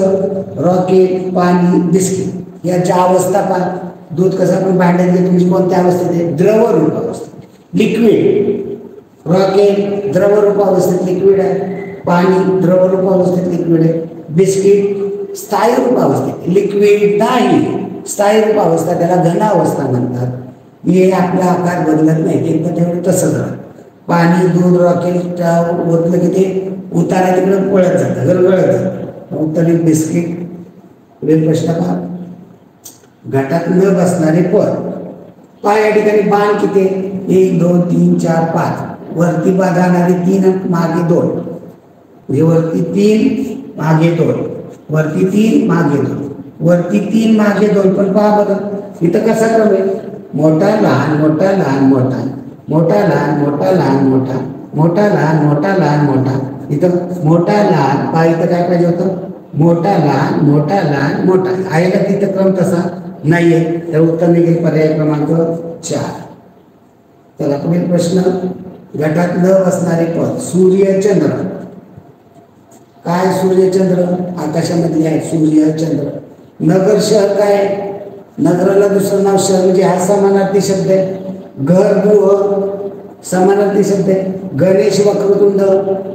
रॉकेट, पाणी, बिस्किट. याच्या अवस्था पहा. दूध कसं आपण भांड्यात घेतो, म्हणजे कोणत्या अवस्थेत आहे, द्रव रूप अवस्थेत. लिक्विड, रॉकेट द्रव रूप अवस्थेत लिक्विड आहे. पाणी द्रव रूप अवस्थेत लिक्विड आहे. बिस्किट स्थायी रूप अवस्थेत लिक्विड नाही, स्थायी रूप अवस्था, त्याला घन अवस्था म्हणतात. हे आपला आकार बदलत नाही, एकदा तेवढं तसंच राहतं. पाणी, दूध, रॉकेट ओतलं की ते उतारा तिकडे पळत जातं, गरगळत जातं. उत्तर बिस्किट. पुढील प्रश्न पहा. गटात न बसणारे पद. पहा या ठिकाणी बाण किती, 1 2 3 4 5. वरती जाणारे 3, मागे 2, म्हणजे वरती 3 मागे 2, वरती 3 मागे 2, वरती 3 मागे 2. पण पहा बरं इथं कसा क्रम आहे, मोठा लहान मोठा लहान मोठा, मोठा लहान मोठा लहान मोठा, मोठा लहान मोठा लहान मोठा. इथं मोठा लहान, पहा इथं काय पाहिजे होतं, मोठा लहान मोठा लहान मोठा. आईला तिथं क्रम तसा नाहीये, तर उत्तर निघेल पर्याय क्रमांक 4. चला पुढील प्रश्न. गटात न बसणारे पद, सूर्य चंद्र. काय सूर्य चंद्र, आकाशामधले आहे सूर्य चंद्र. नगर शहर काय, नगराला दुसरं नाव शहर, म्हणजे हा समानार्थी शब्द आहे. घर गृह समानार्थी शब्द आहे. गणेश वक्रतुंड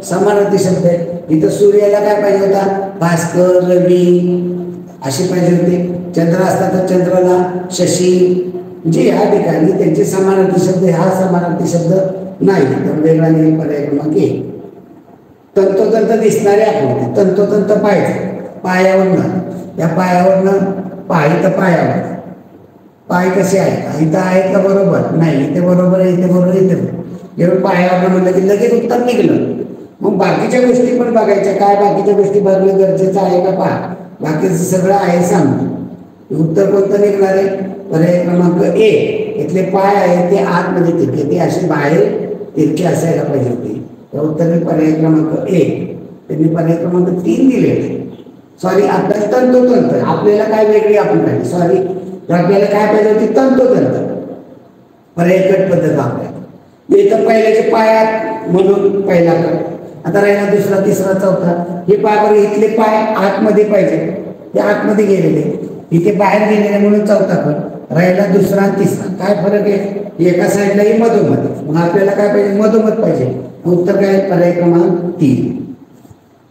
समानार्थी शब्द आहे. इथं सूर्याला काय पाहिजे होता, भास्कर, रवी असे पाहिजे होते. चंद्र असता तर चंद्राला शशी, म्हणजे या ठिकाणी त्यांचे समानार्थी शब्द, हा समानार्थी शब्द नाही, तर वेगळा नाही पर्याय क्रमांक 1. तंतोतंत दिसणारे आकृती, तंतोतंत पाहायचं पायावरनं, या पायावरनं पाहिलं पायावर. पाय कसे आहेत, इथं आहेत का बरोबर, नाही इथे बरोबर आहे, इथे बरोबर आहे, इथे एवढं पायावर म्हणलं की लगेच उत्तर निघलं. मग बाकीच्या गोष्टी पण बघायच्या, काय बाकीच्या गोष्टी बघणं गरजेचं आहे का, पहा बाकीचं सगळं आहे सांगतो. उत्तर कोणतं निघणार आहे, पर्याय क्रमांक 1. इथले पाय आहेत ते आतमध्ये तिरके, ते असे बाहेर तिरके असायला पाहिजे होते. तर उत्तर पर्याय क्रमांक 1. त्यांनी पर्याय क्रमांक 3 दिले. सॉरी, आपल्याला तंतोतंत, आपल्याला काय वेगळी आपण पाहिजे, सॉरी आपल्याला काय पाहिजे होती, तंतोतंत. पर्याय कट पद्धत आपल्याला इथं पहिल्याचे पायात म्हणून पहिला कट. आता राहिला दुसरा, तिसरा, चौथा. हे पाय बरं, इथले पाय आतमध्ये पाहिजे, ते आतमध्ये गेलेले, इथे बाहेर गेलेले म्हणून चौथा कट. राहिला दुसरा, तिसरा. काय फरक आहे, एका साईडलाही मधोमध. मग आपल्याला काय पाहिजे, मधोमध पाहिजे. उत्तर काय? पर्याय क्रमांक 3.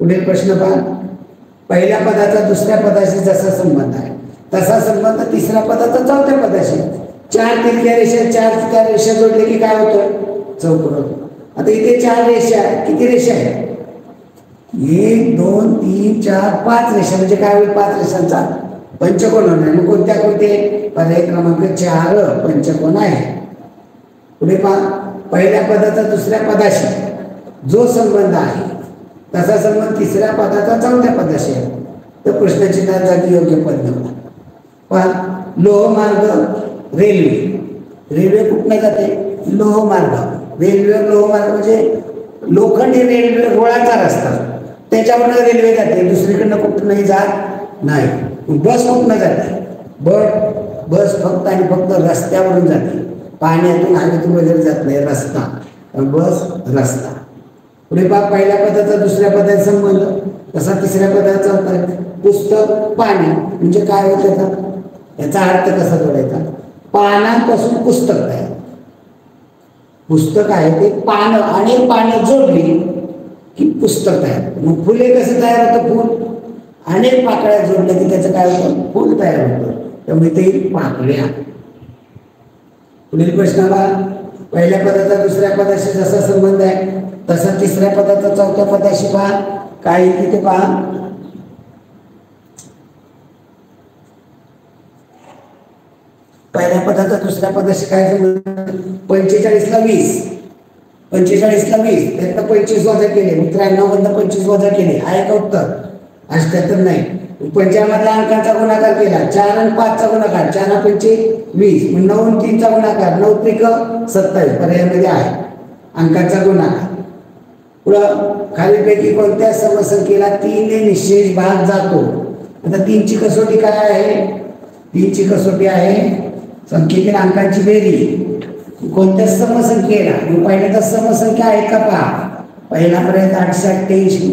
पुढील प्रश्न पहा. पहिल्या पदाचा दुसऱ्या पदाशी जसा संबंध आहे तसा संबंध तिसऱ्या पदाचा चौथ्या पदाशी. 4 तिरक्या रेषा 4 तिरक्या रेषा जोडले की काय होतं? चौकोन होतं. आता इथे 4 रेषा आहे. किती रेषा आहे? 1 2 3 4 5 रेषा म्हणजे काय होईल? 5 रेषांचा पंचकोन होणार. मग कोणत्या कोणते? पर्याय क्रमांक 4 पंचकोन आहे. पुढे पहा. पहिल्या पदाचा दुसऱ्या पदाशी जो संबंध आहे तसा संबंध तिसऱ्या पदाचा चौथ्या पदाशी आहे. तर प्रश्नचिन्हात जागी योग्य पद निवडा. पहा. लोहमार्ग रेल्वे कुठनं जाते? लोहमार्ग. रेल्वे लोहमार्ग म्हणजे लोखंडी रेल्वे गोळाचा रस्ता, त्याच्यावरनं रेल्वे जाते. दुसरीकडनं कुठूनही जात नाही. बस कुठनं जाते? बस फक्त आणि फक्त रस्त्यावरून जाते. पाण्यातून हवेतून वगैरे जात नाही. रस्ता. बस रस्ता. पुढे पहा. पहिल्या पदाचा दुसऱ्या पदाचा संबंध तसा तिसऱ्या पदाचा होता. पुस्तक पाने म्हणजे काय होत त्याचा? याचा अर्थ कसा जोडायचा? पानांपासून पुस्तक तयार. पुस्तक आहे ते पानं, अनेक पानं जोडली की पुस्तक तयार. मग फुले कसं तयार होतं? फुल अनेक पाकळ्या जोडल्या की त्याचं काय होतं? फुल तयार होतं. त्यामुळे ते पाकळ्या. पुढील प्रश्नाला. पहिल्या पदाचा दुसऱ्या पदाशी जसा संबंध आहे तसा तिसऱ्या पदाचा चौथ्या पदाशी पहा. काय तिथे पहा. पहिल्या पदाचा दुसऱ्या पदाशी काय संबंध? 45 ला 20. 45 ला 20 त्यातनं 25 वजा केले. 93 मधनं 25 वजा केले. आहे का उत्तर? 78 नाही. 55 मधल्या अंकांचा गुणाकार केला. 4 आणि 5 चा गुणाकार. 4 आणि 5 20. 9 आणि 3 चा गुणाकार. 9 त्रिक 27. पर्यायामध्ये आहे अंकांचा गुणाकार. पुढं. खालीलपैकी कोणत्या समसंख्येला 3 ने निशेष भाग जातो? आता 3 ची कसोटी काय आहे? 3 ची कसोटी आहे संख्येतील अंकांची बेरीज. कोणत्या समसंख्येला? पहिल्याचा समसंख्या आहेत का पहा. पहिला पर्याय 888,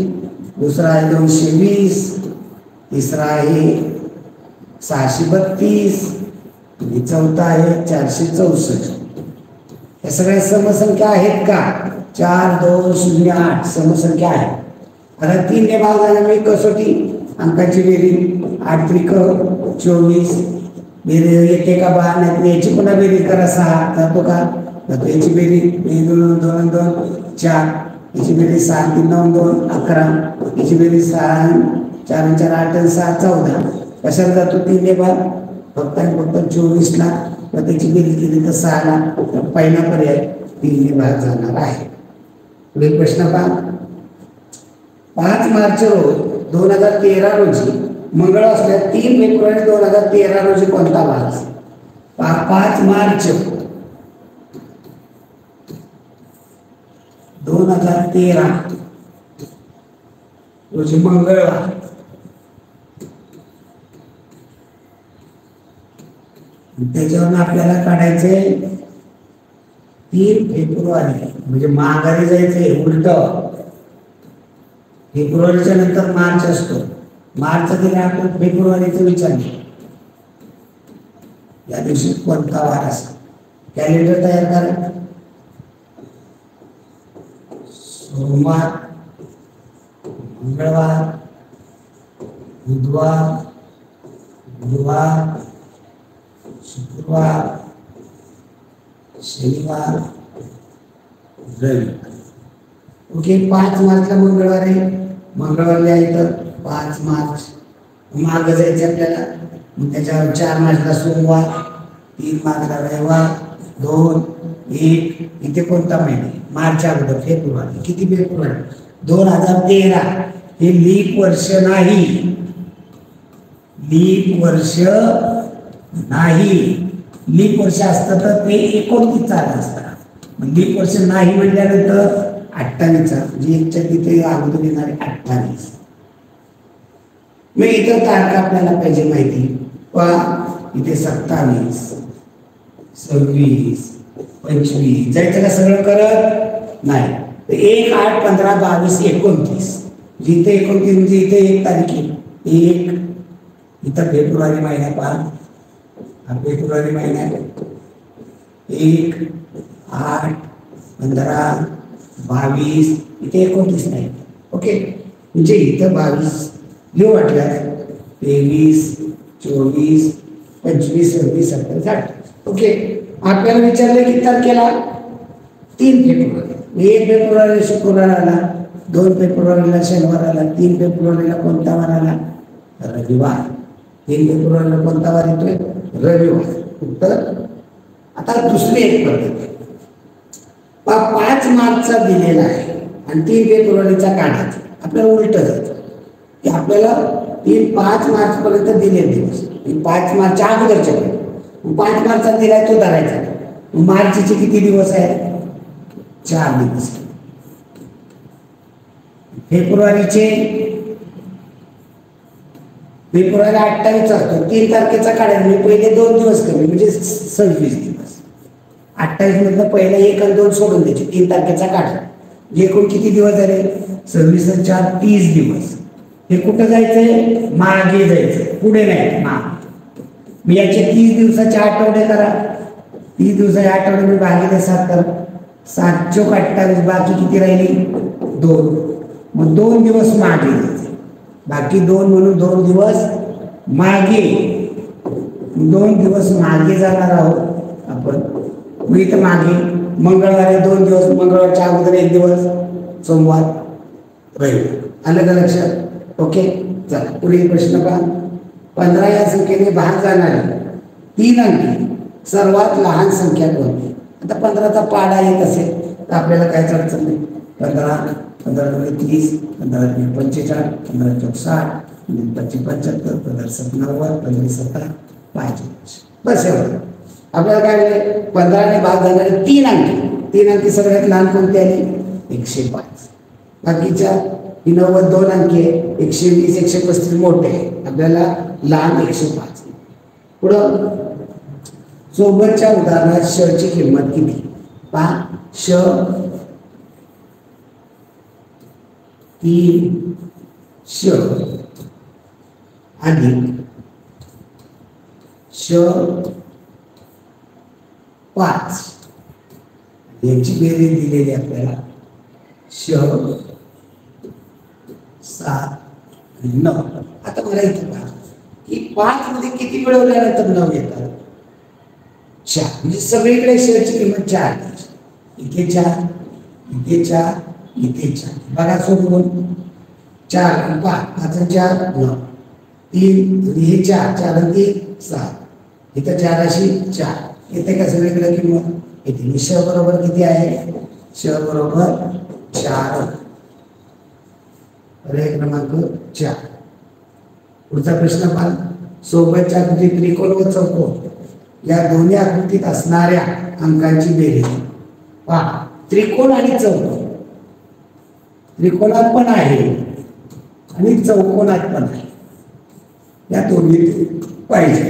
दुसरा आहे 220, तिसरा आहे 632 आणि चौथा आहे 464. या सगळ्या समसंख्या आहेत का? 4 2 0 8 समसंख्या आहे. आता 3 ने भाग झाला म्हणजे कसोटी अंकाची बेरीज. 8 त्रिक 24. बेरीज येते का? 12 नाही. याची पुन्हा बेरीज करा. 6 जातो का? जातो. याची बेरीज 2 2 2 4. याची बेरीज 6 3 9 2 11. याची बेरीज 6 4 4 8 आणि 6 14. कशाला जातो? 3 ने भाग फक्त आणि फक्त 24 ला. त्याची बेरीज केली तर 6 ला. तर पहिला पर्याय 3 ने भाग जाणार आहे. पुढील प्रश्न पहा. 5 मार्च रोज 2013 रोजी मंगळ असल्या 3 फेब्रुवारी 2013 रोजी कोणता वार? 5 मार्च 2013 रोजी मंगळवार. त्याच्यावरून आपल्याला काढायचे 3 फेब्रुवारी म्हणजे माघारी जायचे. उलट फेब्रुवारीच्या नंतर मार्च असतो. मार्च दिले आपण फेब्रुवारीचं विचारले. या दिवशी कोणता वार असा? कॅलेंडर तयार करा. सोमवार, मंगळवार, बुधवार, गुरुवार, शुक्रवार, शनिवार, रविवार. ओके. 5 मार्चला मंगळवार आहे. मंगळवार लिहायचं 5 मार्च. माग जायचं आपल्याला. मग त्याच्यावर 4 मार्चला सोमवार, 3 मार्चला रविवार, 2 1. इथे कोणता महिना? मार्च अगोदर फेब्रुवारी. किती फेब्रुवारी? 2013. हे लीप वर्ष नाही. लीप वर्ष नाही. लीप वर्ष असतं तर ते 29 चालत असतं. लीप वर्ष नाही म्हटल्यानंतर 28 म्हणजे 1च्या तिथे अगोदर येणारे 28. मग इतर तारखा आपल्याला पाहिजे माहिती. पण इथे 27 26 25 जायचं का? सगळं करत नाही. 1 8 15 22 29. जिथे 29 म्हणजे इथे 1 तारीख 1. इथं फेब्रुवारी महिना पहा. हा फेब्रुवारी महिना 1 8 15 22, इथे 29 नाही. ओके, म्हणजे इथं 22 लिहू वाटल्यास 23, 24, 25, 26, 27, 28. ओके, आपल्याला विचारलं किती तारखेला? 3 फेब्रुवारी. 1 फेब्रुवारीला शुक्रवार आला, 2 फेब्रुवारीला शनिवार आला, 3 फेब्रुवारीला कोणता वार आला? रविवार. 3 फेब्रुवारीला कोणता वार येतोय? रविवार. उत्तर. आता दुसरी एक पद्धत, 5 मार्चचा दिलेला आहे आणि 3 फेब्रुवारीचा काढायचा. आपल्याला उलट जायचं की आपल्याला 5 मार्च पर्यंत दिले दिवस, 5 मार्चच्या अगोदरच्या 5 मार्चचा दिलाय तो धरायचा. मार्चचे किती दिवस आहे? 4 दिवस. फेब्रुवारी 28 असतो, 3 तारखेचा काढायचा. मी पहिले 2 दिवस कमी म्हणजे 26 दिवस. 28 मधलं पहिला 1 आणि 2 सोडून द्यायचे, 3 तारखेचा काढा. एकूण किती दिवस झाले? 26 आणि 4, 30 दिवस. हे कुठं जायचंय? मागे जायचंय, पुढे नाही, मागे. मी याचे 30 दिवसाचे आठवडे करा. 30 दिवसाचे आठवडे मी भागिले 7 करा. 7 चोक 28, बाकी किती राहिली? 2. मग 2 दिवस मागे जायचे, बाकी 2 म्हणून 2 दिवस मागे. 2 दिवस मागे जाणार आहोत आपण. मी इथं मागे मंगळवारी 2 दिवस, मंगळवारच्या अगोदर 1 दिवस, सोमवार, रविवार. आलं का लक्षात? ओके, चला पुढील प्रश्न पहा. 15 या संख्येने भाग जाणारी 3 अंकी सर्वात लहान संख्या कोणती? आता 15चा पाडा येत असेल तर आपल्याला काहीच अडचण नाही. 15, 15 30, 15 45, 15 60, 25 75, 15 90, 25 70, 5. बस एवढं. आपल्याला काय मिळेल? 15ने भाग जाणारे 3 अंकी. 3 अंकी सगळ्यात लहान कोणते आले? 105. बाकीच्या 90 2 अंकी आहे, 120, 135 मोठे आहे, आपल्याला लहान 105. पुढं सोबतच्या उदाहरणात श ची किंमत किती? पहा, श 3 श अधिक श 5, याची बेरीज दिलेली आपल्याला श 7 आणि 9. आता मला इथे पहा की 5 मध्ये किती मिळवल्यानंतर 9 येतात? 4. म्हणजे सगळीकडे शेअरची किंमत 4. इथे 4, इथे 4, इथे 4. बघा सोडून 4 आणि 5, 5 आणि 4 9, 3 हे 4, 4 आणि 3 6, इथं 4 अशी 4. येते का सगळीकडे किंमत? येते. श बरोबर किती आहे? श बरोबर 4. पर्याय क्रमांक 4. पुढचा प्रश्न पहा. सोबतच्या आकृतीत त्रिकोण व चौकोन या दोन्ही आकृतीत असणाऱ्या अंकांची बेरीज पहा. त्रिकोण आणि चौकोन, त्रिकोणात पण आहे आणि चौकोनात पण आहे, या दोन्ही पाहिजे.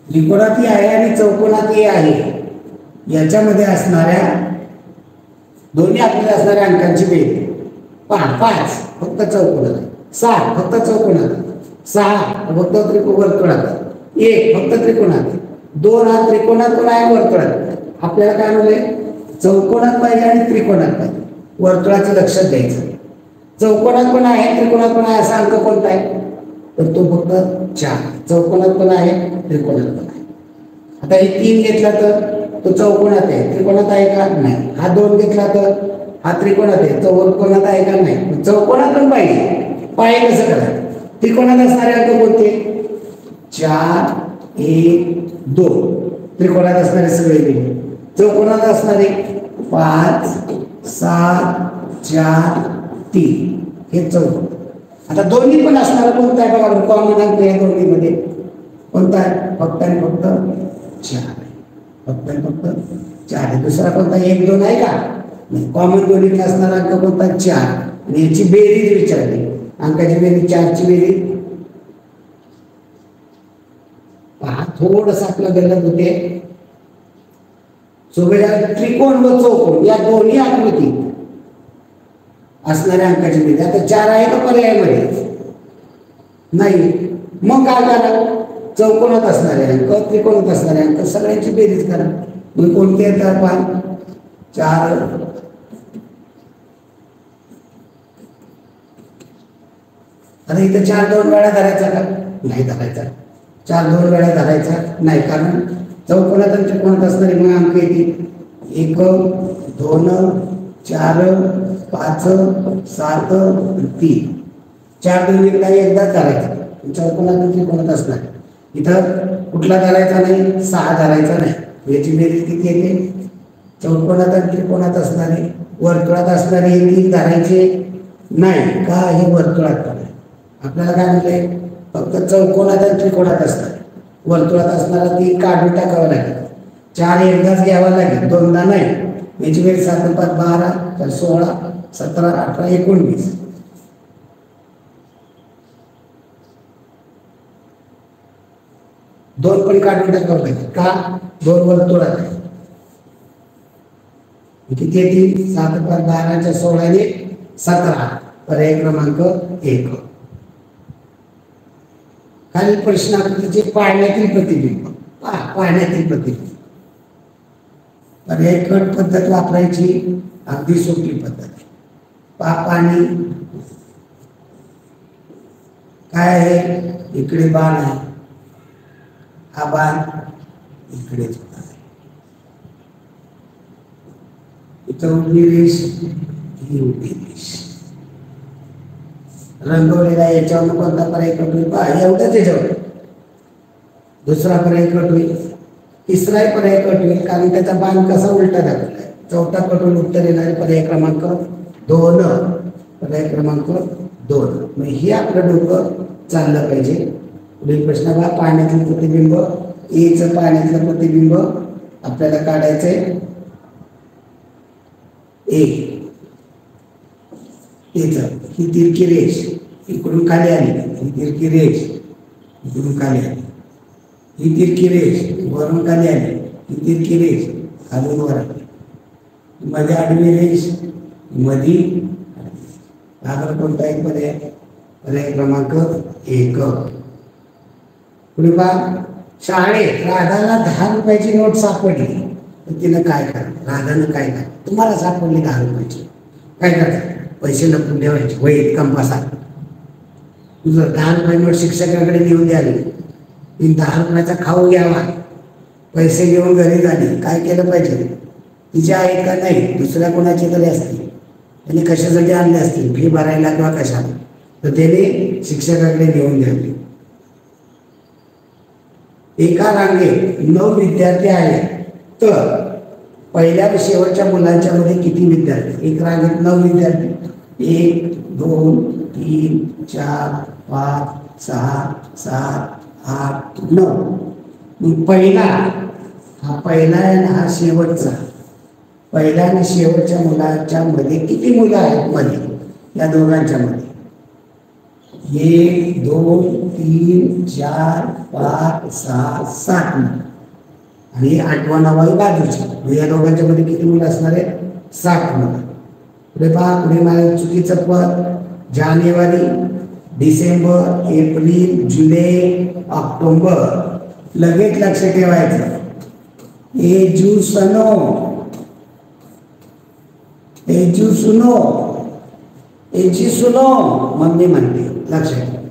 त्रिकोणातही आहे आणि चौकोनातही आहे. याच्यामध्ये असणाऱ्या दोन्ही आकृतीत असणाऱ्या अंकांची बेरीज पहा. 5 फक्त चौकोनात, 7 फक्त चौकोनात, 6 फक्त वर्तुळात, 1 फक्त त्रिकोणात, 2 हा त्रिकोणात पण आहे वर्तुळात. आपल्याला काय म्हणलंय? चौकोनात पाहिजे आणि त्रिकोणात पाहिजे. वर्तुळाचं लक्षात द्यायचं. चौकोनात पण आहे, त्रिकोणात पण आहे, असा अंक कोणता आहे? तर तो फक्त 4. चौकोनात पण आहे, त्रिकोणात पण आहे. आता हे 3 घेतला तर तो चौकोनात आहे, त्रिकोणात आहे का? नाही. हा 2 घेतला तर हा त्रिकोणात आहे, चौकोनात आहे का? नाही. चौकोनात पण पाहिजे. पाहिजे कसं करा? त्रिकोणात असणारे अंक कोणते? 4, 1, 2. त्रिकोणात असणारे सगळे वेगळे. चौकोनात असणारे 5, 7, 4, 3 हे चौकोन. आता दोन्ही पण असणारा कोणता आहे बघा? कॉमन अंक या दोन्हीमध्ये कोणता आहे? फक्त आणि फक्त 4 आहे. फक्त आणि फक्त 4 आहे. दुसरा कोणता? 1, 2 आहे का? नाही. कॉमन दोन्हीकडे असणारा अंक कोणता? 4. आणि याची बेरीज विचारली. अंकाची बेरीज 4 ची बेरीज पहा. थोडस आपलं गल्लत होते. सोबत त्रिकोण व चौकोन या दोन्ही आकृती असणाऱ्या अंकाची बेरीज. आता 4 आहे का पर्यायामध्ये? नाही. मग काय करा? चौकोनात असणारे अंक, त्रिकोणात असणारे अंक सगळ्यांची बेरीज करा. मग कोणते येतात? पहा. 4 आता इथं 4 2 वेळा धरायचा का? नाही धरायचा. 4 2 वेळा धरायचा नाही, कारण चौकोनात आणि त्रिकोणात असणारे मग अंक येतील 1 2 4 5 7 3. 4 2 एकदा धरायचा. चौकोनात आणि त्रिकोणात असणार. इथं कुठला धरायचा नाही, 6 धरायचा नाही. याची बेरीज किती येते? चौकोनात आणि त्रिकोणात असणारे, वर्तुळात असणारे हे 3 धरायचे नाही का? हे वर्तुळात करायचे. आपल्याला काय म्हटलंय? फक्त चौकोनात आणि त्रिकोणात असणार, वर्तुळात असणारा 3 काढून टाकावं लागेल. 4 एकदाच घ्यावा लागेल, दोनदा नाही. याची बेरीज 7 5 12 तर 16 17 18 19. दोन पण काढून टाकावं लागेल का? 2 वर्तुळात आहे. किती येतील? 7 5 12 16 ने 17. पर्याय क्रमांक 1. खालील प्रश्नाकृतीचे पाण्यातील प्रतिबिंब. पाण्यातील प्रतिबिंब पर्याय कट पद्धत वापरायची, अगदी सोपी पद्धत. पाणी काय आहे? इकडे बाण आहे, हा बाण इकडेच होता. इथं उभी रेष, ही उभी रेष रंगवलेला. याच्यावर कोणता पर्याय कट होईल? एवढंच याच्यावर. दुसरा पर्याय कट होईल, तिसरा पर्याय कट होईल, कारण त्याचा बाण कसा उलटा दाखवलाय. चौथा कट होईल, उत्तर येणारे पर्याय क्रमांक 2. पर्याय क्रमांक 2. मग हे आपलं डोकं चाललं पाहिजे. पुढील प्रश्न बघा, पाण्यातील प्रतिबिंब. एचं पाण्यातलं प्रतिबिंब आपल्याला काढायचंय. ही तिरकी रेष इकडून खाली आली, ही तिरकी रेष इकडून खाली आली, ही तिरकी रेष वरून खाली आली, ही तिरकी रेष खालून वर आली, मध्ये आडवी रेष, मध्ये आधार कोणता एक पर्याय? पर्याय क्रमांक 1. पुढे पहा, शाळेत राधाला 10 रुपयाची नोट सापडली तर तिनं काय करावं? राधानं काय करावं? तुम्हाला सापडली 10 रुपयाची, काय करायचं? पैसे लपून ठेवायचे वहीत कंपासात. तुझं 10 रुपये नोट शिक्षकाकडे नेऊन द्यावी, 10 रुपयाचा खाऊ घ्यावा, पैसे घेऊन घरी झाले. काय केलं पाहिजे? तिचे आहेत का नाही, दुसऱ्या कोणाचे तरी असतील, त्यांनी कशासाठी आणले असतील, फी भरायला किंवा कशाला, तर त्याने शिक्षकाकडे नेऊन द्यावी. एका रांगेत 9 विद्यार्थी आहेत, तर पहिल्या व शेवटच्या मुलांच्या मध्ये किती विद्यार्थी? एक रांगेत 9 विद्यार्थी, 1 2 3 4 5 6 7 8 9. पहिला आहे ना, हा शेवटचा. पहिल्या आणि शेवटच्या मुलाच्या मध्ये किती मुलं आहेत? मध्ये या दोघांच्या मध्ये 1 2 3 4 5 6 7 आणि 8वा 9वा बाजूची. या दोघांच्या मध्ये किती मुलं असणार आहेत? 7 मुलं. पुढे पहा, पुढे मला चुकीचं पद. जानेवारी, डिसेंबर, एप्रिल, जुलै, ऑक्टोबर. लगेच लक्ष ठेवायचं. एजुसनो, मम्मी म्हणते, लक्षात ठेवा.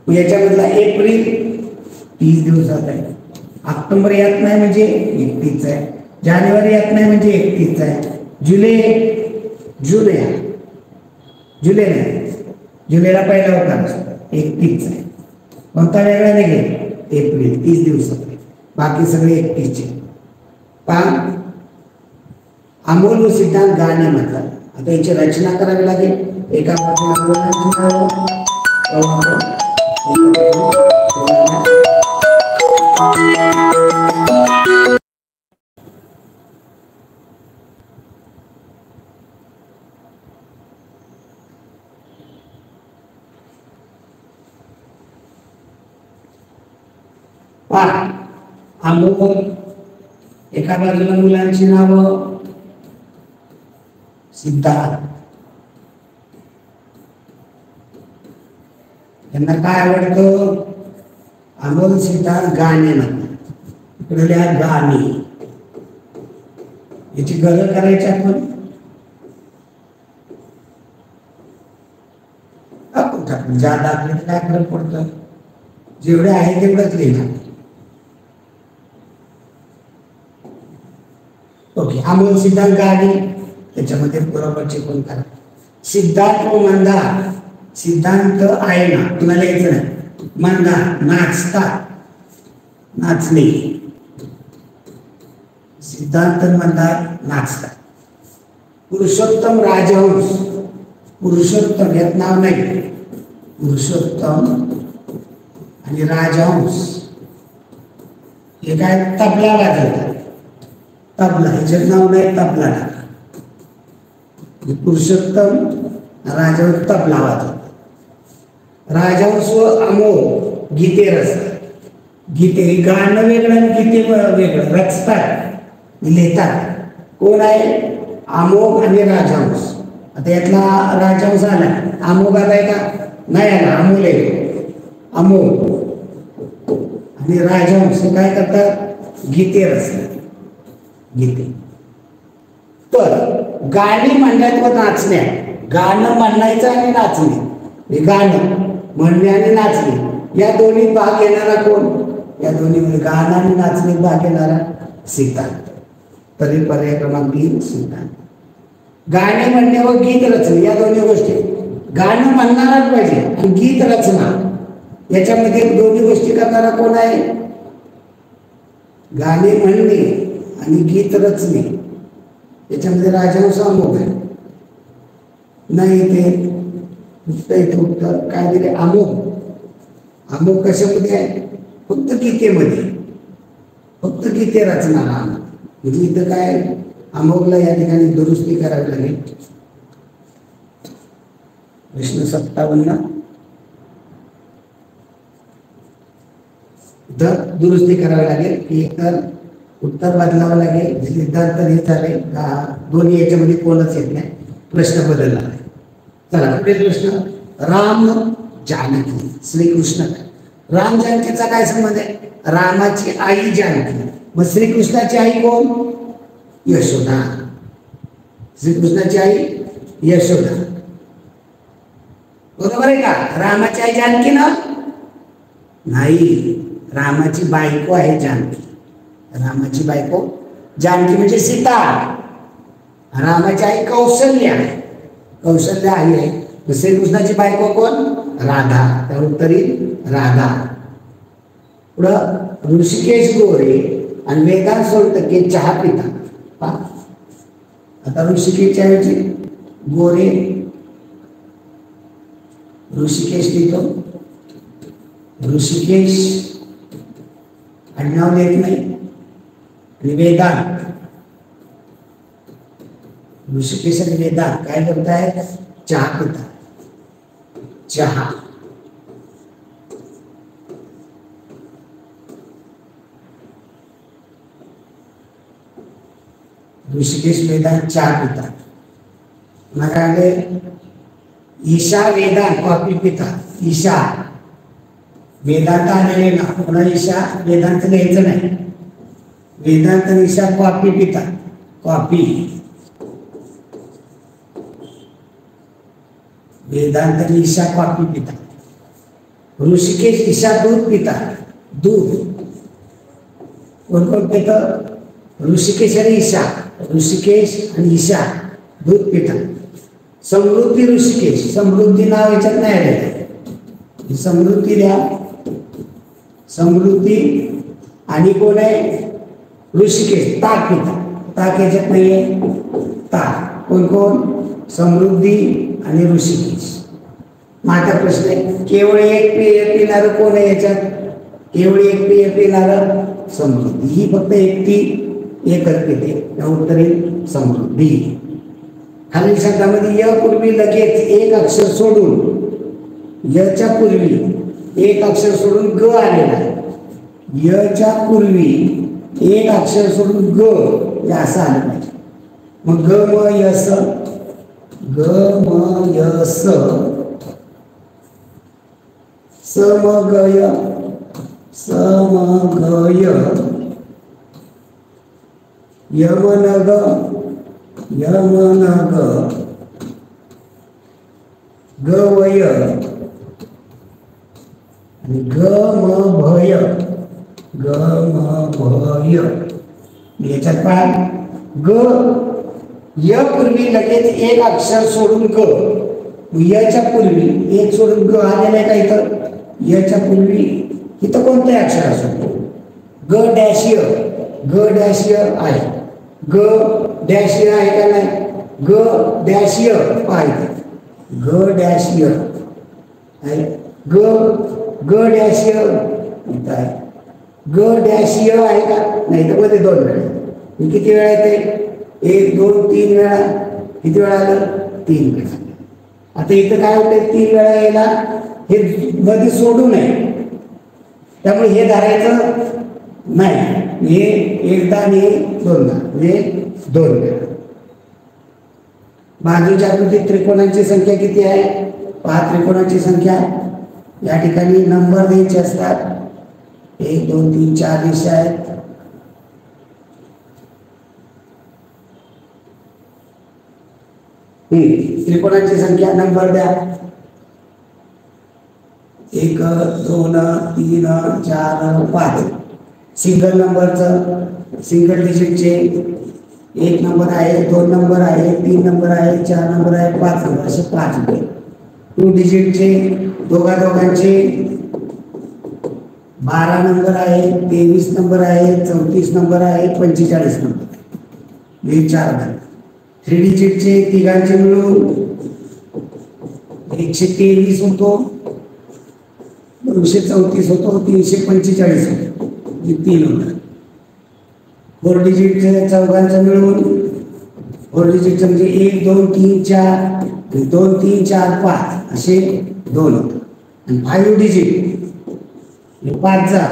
मग याच्यामधला एप्रिल 30 दिवसात आहे, ऑक्टोबर यात नाही म्हणजे 31 आहे, जानेवारी यात नाही म्हणजे 31 आहे, जुलै नाही, जुलैला पहिला होता 31 आहे. कोणता वेगळा नाही? एप्रिल 30 दिवसात, बाकी सगळे 31चे. पण अमोल व सिद्धांत गाणे म्हणतात. आता याची रचना करावी लागेल. एका अमोल, एका बाजूला मुलांची नावं, सिद्धार्थ, त्यांना काय आवडतं? अमोल सिद्धार्थ गाणे म्हणतात. इकडे लिहा गाणी, याची घरं करायची आपण जादा आपले काय फरक पडतं, जेवढे आहे तेवढंच लिहिणार. ओके, अमोल सिद्धांत गाडी त्याच्यामध्ये बरोबर चिकून करा. सिद्धांत व मंदार, सिद्धांत आहे ना तुम्हाला यायचं नाही. मंदार नाचतात, नाचणे. सिद्धांत मंदार नाचतात. पुरुषोत्तम राजहंस, पुरुषोत्तम यात नाव नाही, पुरुषोत्तम आणि राजहंस हे काय तबला वाजवतात. तबला ह्याच्यात नाव नाही, तबला टाका. पुरुषोत्तम राजहंस तबला वाजवतात. राजहंस व अमोघ गीते रचतात. गीते हे गाणं वेगळं आणि गीते वेगळं रचतात, लिहितात. कोण आहे? अमोघ आणि राजहंस. आता यातला राजहंस आला, अमोघ आलाय का? नाही आला, अमोल आहे. अमोघ आणि राजहंस काय करतात? गीते रचतात, गीते. तर गाणी म्हणण्यात व नाचण्यात, गाणं म्हणायचं आणि नाचणे, हे गाणं म्हणणे आणि नाचणे या दोन्ही भाग घेणारा कोण? या दोन्ही गाणं आणि नाचणे भाग घेणारा सिद्धांत. तरी पर्याय क्रमांक 3 सिद्धांत. गाणे म्हणणे व गीत रचने या दोन्ही गोष्टी, गाणं म्हणणाराच पाहिजे आणि गीत रचना याच्यामध्ये दोन्ही गोष्टी करणारा कोण आहे? गाणे म्हणणे आणि गीत रचने याच्यामध्ये राजहंस अमोघ आहे. नाही ते उत्तर काय दिले? अमोघ. अमोघ कशामध्ये आहे? फक्त गीतेमध्ये, फक्त गीते रचणारा. म्हणजे इथं काय अमोघला या ठिकाणी दुरुस्ती करावी लागेल. प्रश्न 57 दुरुस्ती करावी लागेल की एकतर उत्तर बदलावं लागेल. सिद्धांत हे झाले का दोन्ही याच्यामध्ये कोणच येत नाही, प्रश्न बदलला आहे. चला पुढे प्रश्न. राम जानकी श्रीकृष्ण. राम जानकीचा काय संबंध आहे? रामाची आई जानकी, मग श्रीकृष्णाची आई कोण? यशोदा. श्रीकृष्णाची आई यशोदा, बरोबर आहे का? रामाची आई जानकी ना? नाही, रामाची बायको आहे जानकी. रामाची बायको जानकी म्हणजे सीता. रामाची आई कौशल्या, कौशल्या आई आहे. श्रीकृष्णाची बायको कोण? राधा. त्या उत्तरी राधा. पुढं ऋषिकेश गोरे आणि वेदांत सोळटके चहा पिता. आता ऋषिकेशच्या ऐवजी गोरे, ऋषिकेश लिहितो. ऋषिकेश आडनाव लिहित नाही. आणि वेदांत, ऋषिकेश आणि वेदांत काय करतायत? चहा पिता. चहा. ऋषिकेश वेदांत चहा पिता. मग ईशा वेदांत कॉफी पिता. ईशा वेदांत आलेले ना, पुन्हा ईशा वेदांत लिहायचं नाही. वेदांत आणि ईशा कॉफी पिता. कॉफी. वेदांत आणि ईशा कॉफी पिता. ऋषिकेश ईशा दूध पिता. दूध. कोण कोण पितं? ऋषिकेश आणि ईशा. ऋषिकेश आणि ईशा दूध पिता. समृद्धी ऋषिकेश, समृद्धी नाव याच्यात नाही आलेलं. समृद्धी द्या. समृद्धी आणि कोण आहे? ऋषिकेश ताक पिता. ताक याच्यात नाहीये. ताक. कोण कोण? समृद्धी आणि ऋषिकेश. माझा प्रश्न आहे, केवळ एक पेय पिणारं कोण आहे याच्यात? केवळ एक पेय पिणारं समृद्धी. ही फक्त एकटी एकच पिते. त्या उत्तरे समृद्धी. खालील शब्दामध्ये य पूर्वी लगेच एक अक्षर सोडून, यच्या पूर्वी एक अक्षर सोडून ग आलेला आहे. यच्या पूर्वी एक अक्षर सोडून ग असं आलं पाहिजे. मग ग म यस, ग म यस, स म ग य, स म ग य, यमनग यमनग गवय आणि गमभय गमभय. याच्यात पहा ग य पूर्वी लगेच एक अक्षर सोडून ग, यच्या पूर्वी एक सोडून ग आलेला आहे का इथं. यच्या पूर्वी इथं कोणते अक्षर असो, ग डॅशिय ग डॅशिय आहे, ग डॅशिय आहे का नाही, ग डॅशिय पाहिजे, ग डॅशिय आहे, ग ग डॅशिय इथं आहे, ग डॅशिय आहे का नाही. तर मध्ये दोन वेळा, किती वेळा येते, 1 2 3 वेळा. किती वेळा आलं, 3 वेळा. आता इथं काय होतंय, 3 वेळा यायला हे मध्ये सोडू नये, त्यामुळे हे धरायचं नाही. हे एकदा आणि दोनदा म्हणजे 2 वेळा. बाजूच्या आकृतीत त्रिकोणांची संख्या किती आहे, 5 त्रिकोणाची संख्या. या ठिकाणी नंबर द्यायचे असतात, 1 2 3 4 रेषा आहेत. त्रिकोणाची संख्या नंबर द्या, 1 2 3 4 5. सिंगल नंबरचं सिंगल डिजिटचे 1 नंबर आहे, 2 नंबर आहे, 3 नंबर आहे, 4 नंबर आहे, 5 नंबर, असे 5 होते. 2 डिजिटचे दोघांचे 12 नंबर आहे, 23 नंबर आहे, 34 नंबर आहे, 45 नंबर आहे. हे 4 झाले. 3 डिजिटचे तिघांचे मिळून 123 होतो, 234 होतो, 345 होतो, 3 होतात. 4 डिजिटचे चौघांचं मिळून 4 डिजिटचं म्हणजे 1 2 3 4 2 3 4 5 असे 2 होतात. आणि 5 डिजिट 5चा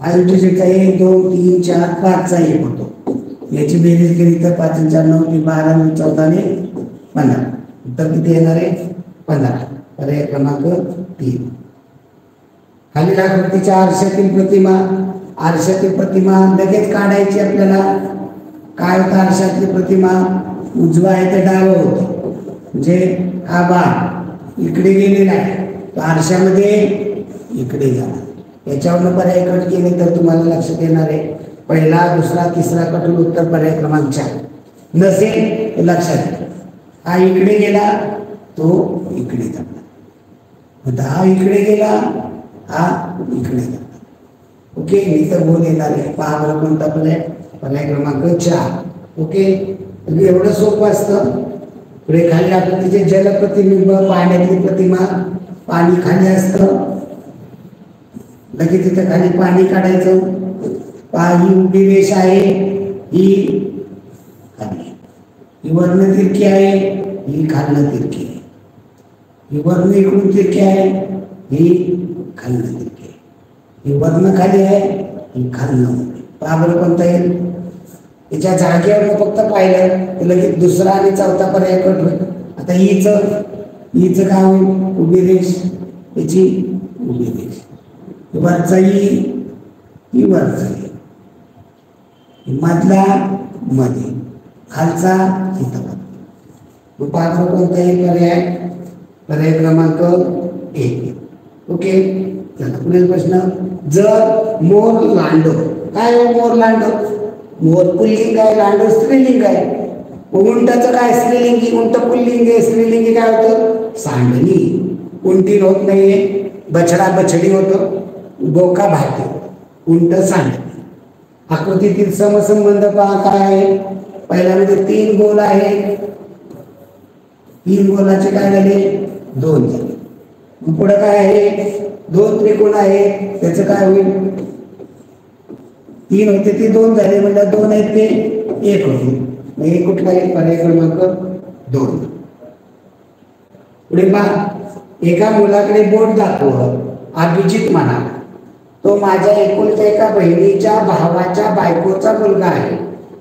5 डिजिटचा 1 2 3 4 5चा 1 होतो. याची बेरीज केली तर 5 आणि 4 9 3 12 आणि 14 आणि 15. उत्तर किती येणार आहे, 15. पर्याय क्रमांक 3. खाली आकृतीच्या आरशातील प्रतिमा, आरशातील प्रतिमा लगेच काढायची आपल्याला. काय होतं आरशातली प्रतिमा, उजवा आहे ते डावं होतं, म्हणजे हा बाण इकडे गेलेला आहे, तो आरशामध्ये इकडे जाणार. याच्यावरनं पर्याय कट केले तर तुम्हाला लक्षात येणार आहे, पहिला दुसरा तिसरा कटून उत्तर पर्याय क्रमांक 4. नसेल तर लक्षात घ्या, हा इकडे गेला तो इकडे जाणार, हा इकडे गेला हा इकडे जाणार. ओके, मी तर बोल येणार आहे. पहा बरं कोणता पर्याय क्रमांक 4. ओके, एवढं सोपं असतं. पुढे खाली आकृतीचे जलप्रतिबिंब, पाण्यातली प्रतिमा, पाणी खाली असतं, लगेच तिथं खाली पाणी काढायचं. पहा ही उभी रेष आहे, ही खाली, ही वर्ण तिरकी आहे, ही खालनं तिरकी आहे, ही वर्ण इकडून तिरकी आहे, ही खालनं तिरकी आहे, ही वर्ण खाली आहे, ही खालनं. पहा बरं कोणता येईल. याच्या जागेवर फक्त पाहिलं तर लगेच दुसरा आणि चौथा पर्याय कट होईल. आता हीच काय होईल, उभी रेष, याची उभी रेष, वरचा ही वरचा मधला मध्ये, खालचा इथं. मग पाच कोणता येईल पर्याय क्रमांक 1. ओके, चला पुढील प्रश्न. जर मोर लांडो, काय हो मोर लांडो, मोर पुल्लिंग आहे, लांडो स्त्रीलिंग आहे. उंटाचं काय स्त्रीलिंगी, उंट पुल्लिंग आहे, स्त्रीलिंगी काय होतं, सांडणी. उंटीन होत नाहीये, बछडा बछडी होतं, बोका भाटे, उंट सांडणी. आकृतीतील समसंबंध पहा काय आहे. पहिल्यामध्ये 3 गोल आहे, 3 गोलाचे काय झाले, 2 झाले. पुढे काय आहे, 2 त्रिकोण आहे, त्याचं काय होईल, 3 होते ते 2 झाले, म्हणजे 2 आहेत ते 1 होईल. हे कुठला आहे, पर्याय क्रमांक 2. पुढे पहा, एका मुलाकडे बोट दाखवत अभिजित म्हणाला, तो माझ्या एकुलत्या एका बहिणीच्या भावाच्या बायकोचा मुलगा आहे.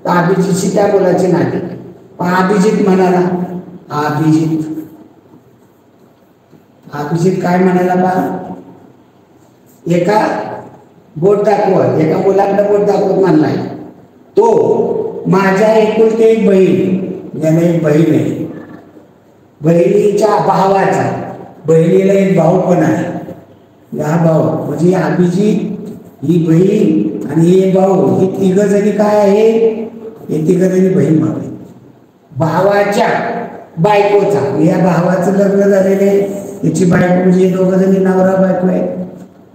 तर अभिजितची त्या मुलाची नाते. अभिजित म्हणाला, अभिजित काय म्हणाला पहा, एका बोट दाखवत, एका मुलाकडे बोट दाखवत म्हणलाय, तो माझ्या एकुलती एक बहीण, याने एक बहीण आहे, बहिणीच्या भावाचा, बहिणीला एक भाऊ पण आहे, हा भाऊ म्हणजे अभिजित, ही बहीण आणि हे भाऊ, ही तिघ जणी काय आहे, हे तिघ जणी बहीण भाऊ आहे. भावाच्या बायकोचा, या भावाचं लग्न झालेलं आहे, त्याची बायको म्हणजे दोघ जणी नवरा बायको आहे.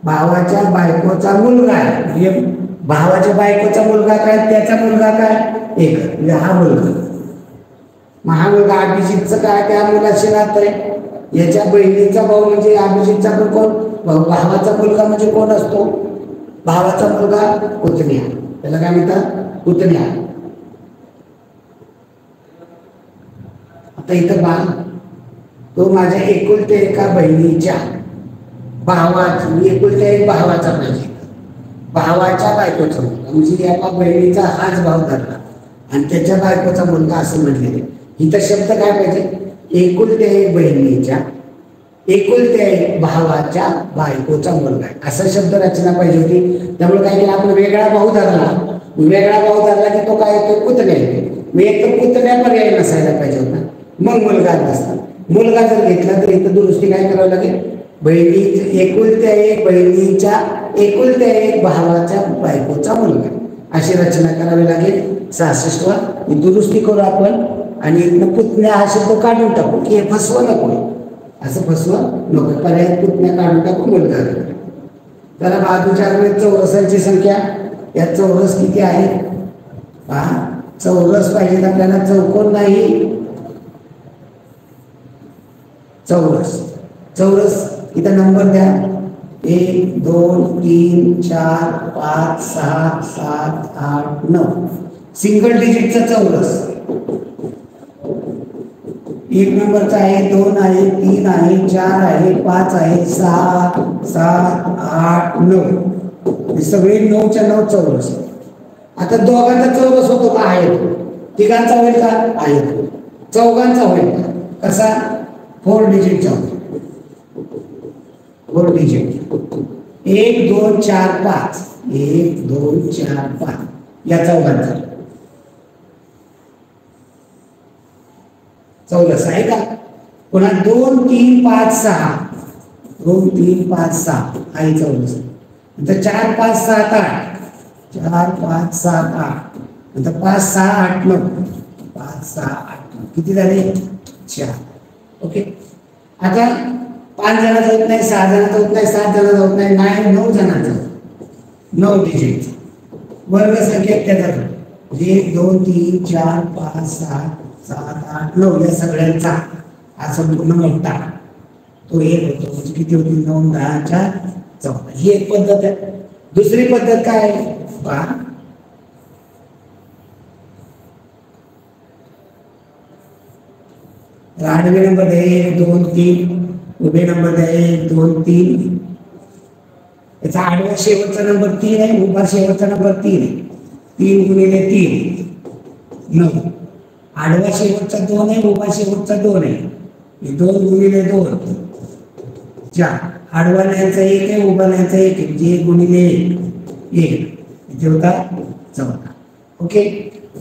भावाच्या बायकोचा मुलगा आहे, म्हणजे भावाच्या बायकोचा मुलगा काय, त्याचा मुलगा काय, एक म्हणजे हा मुलगा. मग हा मुलगा अभिजितचं काय, त्या मुलाशी नातं आहे. याच्या बहिणीचा भाऊ म्हणजे अभिजितचा पण कोण, भावाचा मुलगा म्हणजे कोण असतो, भावाचा मुलगा पुतण्या, त्याला काय म्हणतात, पुतण्या. आता इथं बा, तो माझ्या एकुलत्या एका बहिणीच्या भावाचा, मी एकुलत्या एक भावाचा पाहिजे, भावाच्या बायकोचा मुलगा, म्हणजे एका बहिणीचा हाच भाव धरला आणि त्याच्या बायकोचा मुलगा असं म्हटलेले. इथं शब्द काय पाहिजे, एकुलत्या एक बहिणीच्या, एकुलत्या एक भावाच्या बायकोचा मुलगा आहे, असा शब्द रचना पाहिजे होती. त्यामुळे काय केलं आपण, वेगळा भाऊ धरला, वेगळा भाऊ धरला की तो काय येतो, पुतण्या येतो. मग एक तर पुतण्या पर्याय नसायला पाहिजे होता, मग मुलगा नसता. मुलगा जर घेतला तर इथं दुरुस्ती काय करावं लागेल, बहिणी एकुलत्या एक बहिणीच्या एकुलत्या एक भावाच्या बायकोचा मुलगा, अशी रचना करावी लागेल. 66 वा दुरुस्ती करू आपण आणि इथनं पुतण्या हा शब्द काढून टाकू, की हे फसवं नको, असं फसवं नको, पर्याय पुतण्या काढून टाकू, मुलगा. त्याला बाजूच्या चौरसांची संख्या, या चौरस किती आहे पहा, चौरस पाहिजे आपल्याला, चौकोन नाही, चौरस. चौरस इथं नंबर द्या, 1 2 3 4 5 6 7 8 9, सिंगल डिजिटचा चौरस. 1 नंबरचा आहे, 2 आहे, 3 आहे, 4 आहे, 5 आहे, 6 7 8 9, सगळे 9च्या 9 चौरस. आता दोघांचा चौरस होतो का, आहे, तिघांचा होईल का, आहे, चौघांचा होईल का, कसा, 4 डिजिटचा होतो, 4 डिजिट, 1 2 4 5, 1 2 4 5, या चौघांचा चौरस आहे का. पुन्हा 2 3 5 6, 2 3 5 6 आहे चौरस. नंतर 4 5 7 8, 4 5 7 8, नंतर 5 6 8 9, 5 6 8 9, किती झाले, 4. ओके. आता 5 जणांचं होत नाही, 6 जणांचं होत नाही, 7 जणांचं होत नाही, 9 जणांचं, 9 डिजिट वर्ग संख्या त्याचा 1 2 3 4 5 6 7 8 9, या सगळ्यांचा हा संपूर्ण मोठा तो 1 होतो, म्हणजे किती होती, 9 10 4 14. ही एक पद्धत आहे. दुसरी पद्धत काय आहे पहा, आडवे नंबर द्या 1 2 3, उभे नंबर द्या 1 2 3, याचा आडवा शेवटचा नंबर 3 आहे, उभा शेवटचा नंबर 3 आहे, 3 गुणिले 3 9, आडवा शेवटचा 2 आहे, उभा शेवटचा 2 आहे, 2 गुणिले 2 4, आडवा न्यायचा 1 आहे, उभा न्यायचा 1 आहे, म्हणजे 1 गुणिले 1 इथे होता 14. ओके.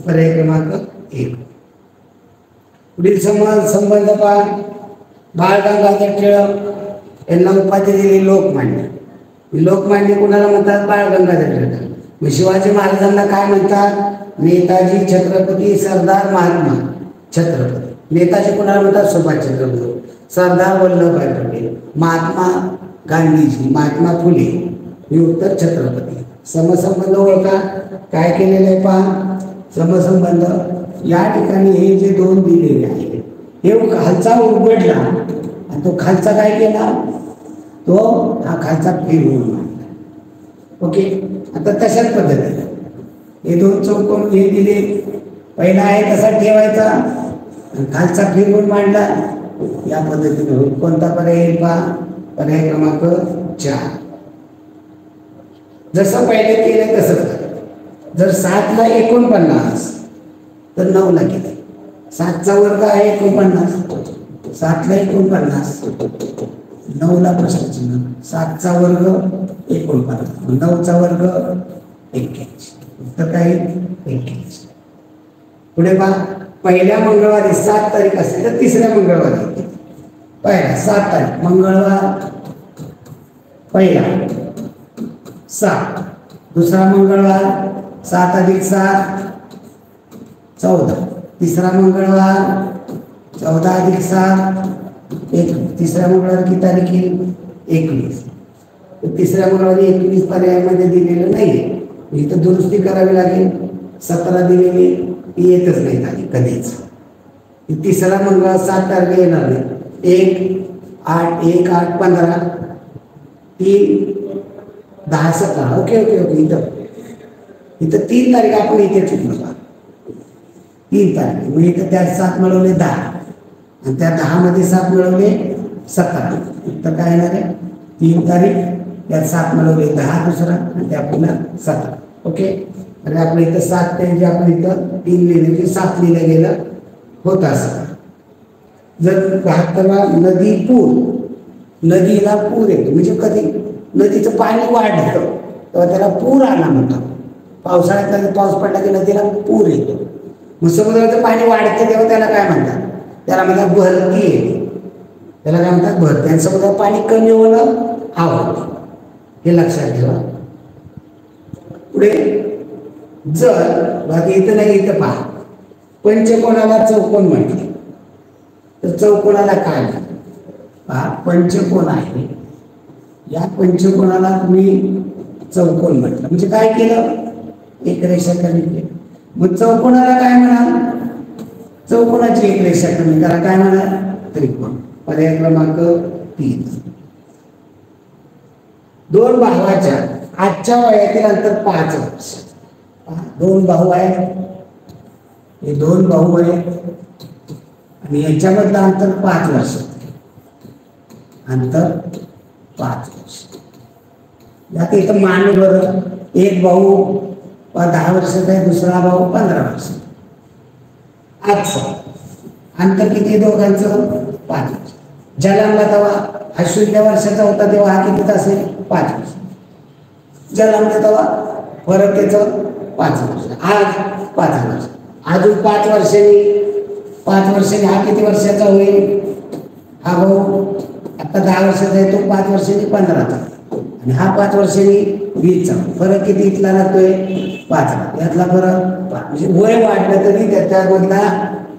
पर्याय क्रमांक 1. पुढील संबंध पहा, बाळ गंगाधर टिळक यांना उपाधी दिली लोकमान्य. लोकमान्य कुणाला म्हणतात, बाळ गंगाधर टिळक. शिवाजी महाराजांना काय म्हणतात, नेताजी छत्रपती सरदार महात्मा छत्रपती. नेताजी कुणाला म्हणतात, सुभाषचंद्र बोस, सरदार वल्लभभाई पटेल, महात्मा गांधीजी, महात्मा फुले, हे उत्तर छत्रपती. समसंबंध ओळखा, काय केलेलं आहे पहा, समसंबंध. या ठिकाणी हे जे 2 दिलेले आहे, हे खालचा उघडला आणि तो खालचा काय केला, तो हा खालचा फिरवून मांडला. ओके. आता तशाच पद्धतीने हे 2 चौकोन हे दिले, पहिला आहे तसा ठेवायचा आणि खालचा फिरवून मांडला, या पद्धतीने होईल. कोणता पर्याय येईल पहा, पर्याय क्रमांक 4. जसं पहिले केलं तसंच करा. जर 7 ला 49 तर 9 ला केलं, 7 चा वर्ग आहे 49, 7 ला 49, 9 ला प्रश्नचिन्ह, 7 चा वर्ग 49, 9 चा वर्ग 81, उत्तर काय 81. पुढे पहा, पहिल्या मंगळवारी 7 तारीख असेल तर तिसऱ्या मंगळवारी पहिला 7 तारीख मंगळवार पहिला 7, दुसरा मंगळवार 7 अधिक 7 14, तिसरा मंगळवार 14 अधिक 7 1, तिसऱ्या मंगळवार किती तारीख येईल 21. तिसऱ्या मंगळवारी 21 पर्यायामध्ये दिलेलं नाही, इथं दुरुस्ती करावी लागेल. 17 दिलेली येतच नाही तारीख कधीच. तिसरा मंगळवार 7 तारखे येणार नाही. 1 8 1 8 15 3 10 17. Okay okay okay. इथं 3 तारीख आपण इथे चुकलो का 3 तारीख. मग इथं त्यात 7 मिळवले 10 आणि त्या 10 मध्ये 7 मिळवले 17. तर काय येणार आहे 3 तारीख त्यात 7 मिळवले 10 दुसरा आणि त्या पुन्हा 17. ओके. आणि आपण इथं 7 ते आपण इथं 3 लिहिले 7 लिहिलं गेलं होत असं. जर 72वा नदी पूर, नदीला पूर येतो म्हणजे कधी नदीचं पाणी वाढलं तेव्हा त्याला पूर आला म्हणतात. पावसाळ्यात कधी पाऊस पडला की नदीला पूर येतो. मग समुद्राचं पाणी वाढतं तेव्हा त्याला काय म्हणतात, त्याला म्हणतात भरती येते. त्याला काय म्हणतात भरती. आणि समुद्रात पाणी कमी होणं आवडतं, हे लक्षात ठेवा. पुढे जर बाकी इथं नाही, इथं पहा पंचकोणाला चौकोन म्हटले तर चौकोनाला काय पहा, पंचकोन आहे, या पंचकोनाला तुम्ही चौकोन म्हटलं म्हणजे काय केलं एक रेषा कमी केली. मग चौकोनाला काय म्हणाल, चौकोनाची एक रेषा कमी करा, काय म्हणाल त्रिकोण. पर्याय क्रमांक 3. दोन भावाच्या आजच्या वयातील अंतर 5 वर्ष. 2 भाऊ आहेत, हे 2 भाऊ आहेत आणि याच्यामधलं अंतर 5 वर्ष, अंतर 5 वर्ष. यात इथं मान बरं, एक भाऊ 10 वर्षाचा आहे, दुसरा भाऊ 15 वर्ष. आजचं अंतर किती दोघांचं 5 वर्ष. जन्मला तेव्हा हा 0 वर्षाचा होता तेव्हा हा कितीचा असेल 5 वर्ष. जन्मला तेव्हा फरक त्याचं 5 वर्ष. आज 5 वर्ष, अजून 5 वर्षांनी हा किती वर्षाचा होईल, हा भाऊ आता 10 वर्षाचा आहे, तो 5 वर्षांनी 15चा आणि हा 5 वर्षांनी 20चा. फरक किती इथला लागतोय 5. यातला फरक 5. म्हणजे वय वाढलं तरी त्याच्यामधला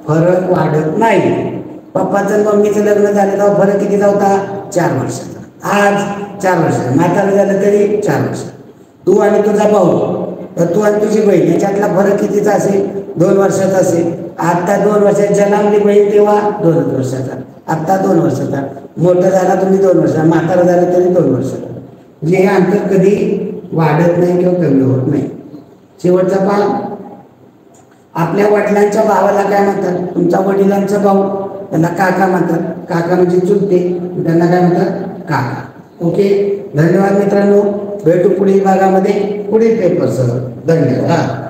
फरक वाढत नाही. पप्पाचं मम्मीचं लग्न झालं तेव्हा फरक कितीचा होता 4 वर्षाचा, आज 4 वर्षाचा. म्हातारं झालं तरी 4 वर्ष. तू आणि तुझा भाऊ तर तू आणि तुझी बहीण याच्यातला फरक कितीचा असेल 2 वर्षाचा असेल. आता 2 वर्षात जन्मली बहीण तेव्हा 2 वर्षाचा, आता 2 वर्षाचा. मोठं झाला तुम्ही 2 वर्षाचा, म्हातारा झालं तरी 2 वर्षाचा. म्हणजे हे अंतर कधी वाढत नाही किंवा कमी होत नाही. शेवटचा पहा, आपल्या वडिलांच्या भावाला काय म्हणतात, तुमच्या वडिलांचा भाऊ त्यांना काका म्हणतात. काका म्हणजे चुलते, त्यांना काय म्हणतात काका. ओके. धन्यवाद मित्रांनो, भेटू पुढील भागामध्ये पुढील पेपरसह. धन्यवाद.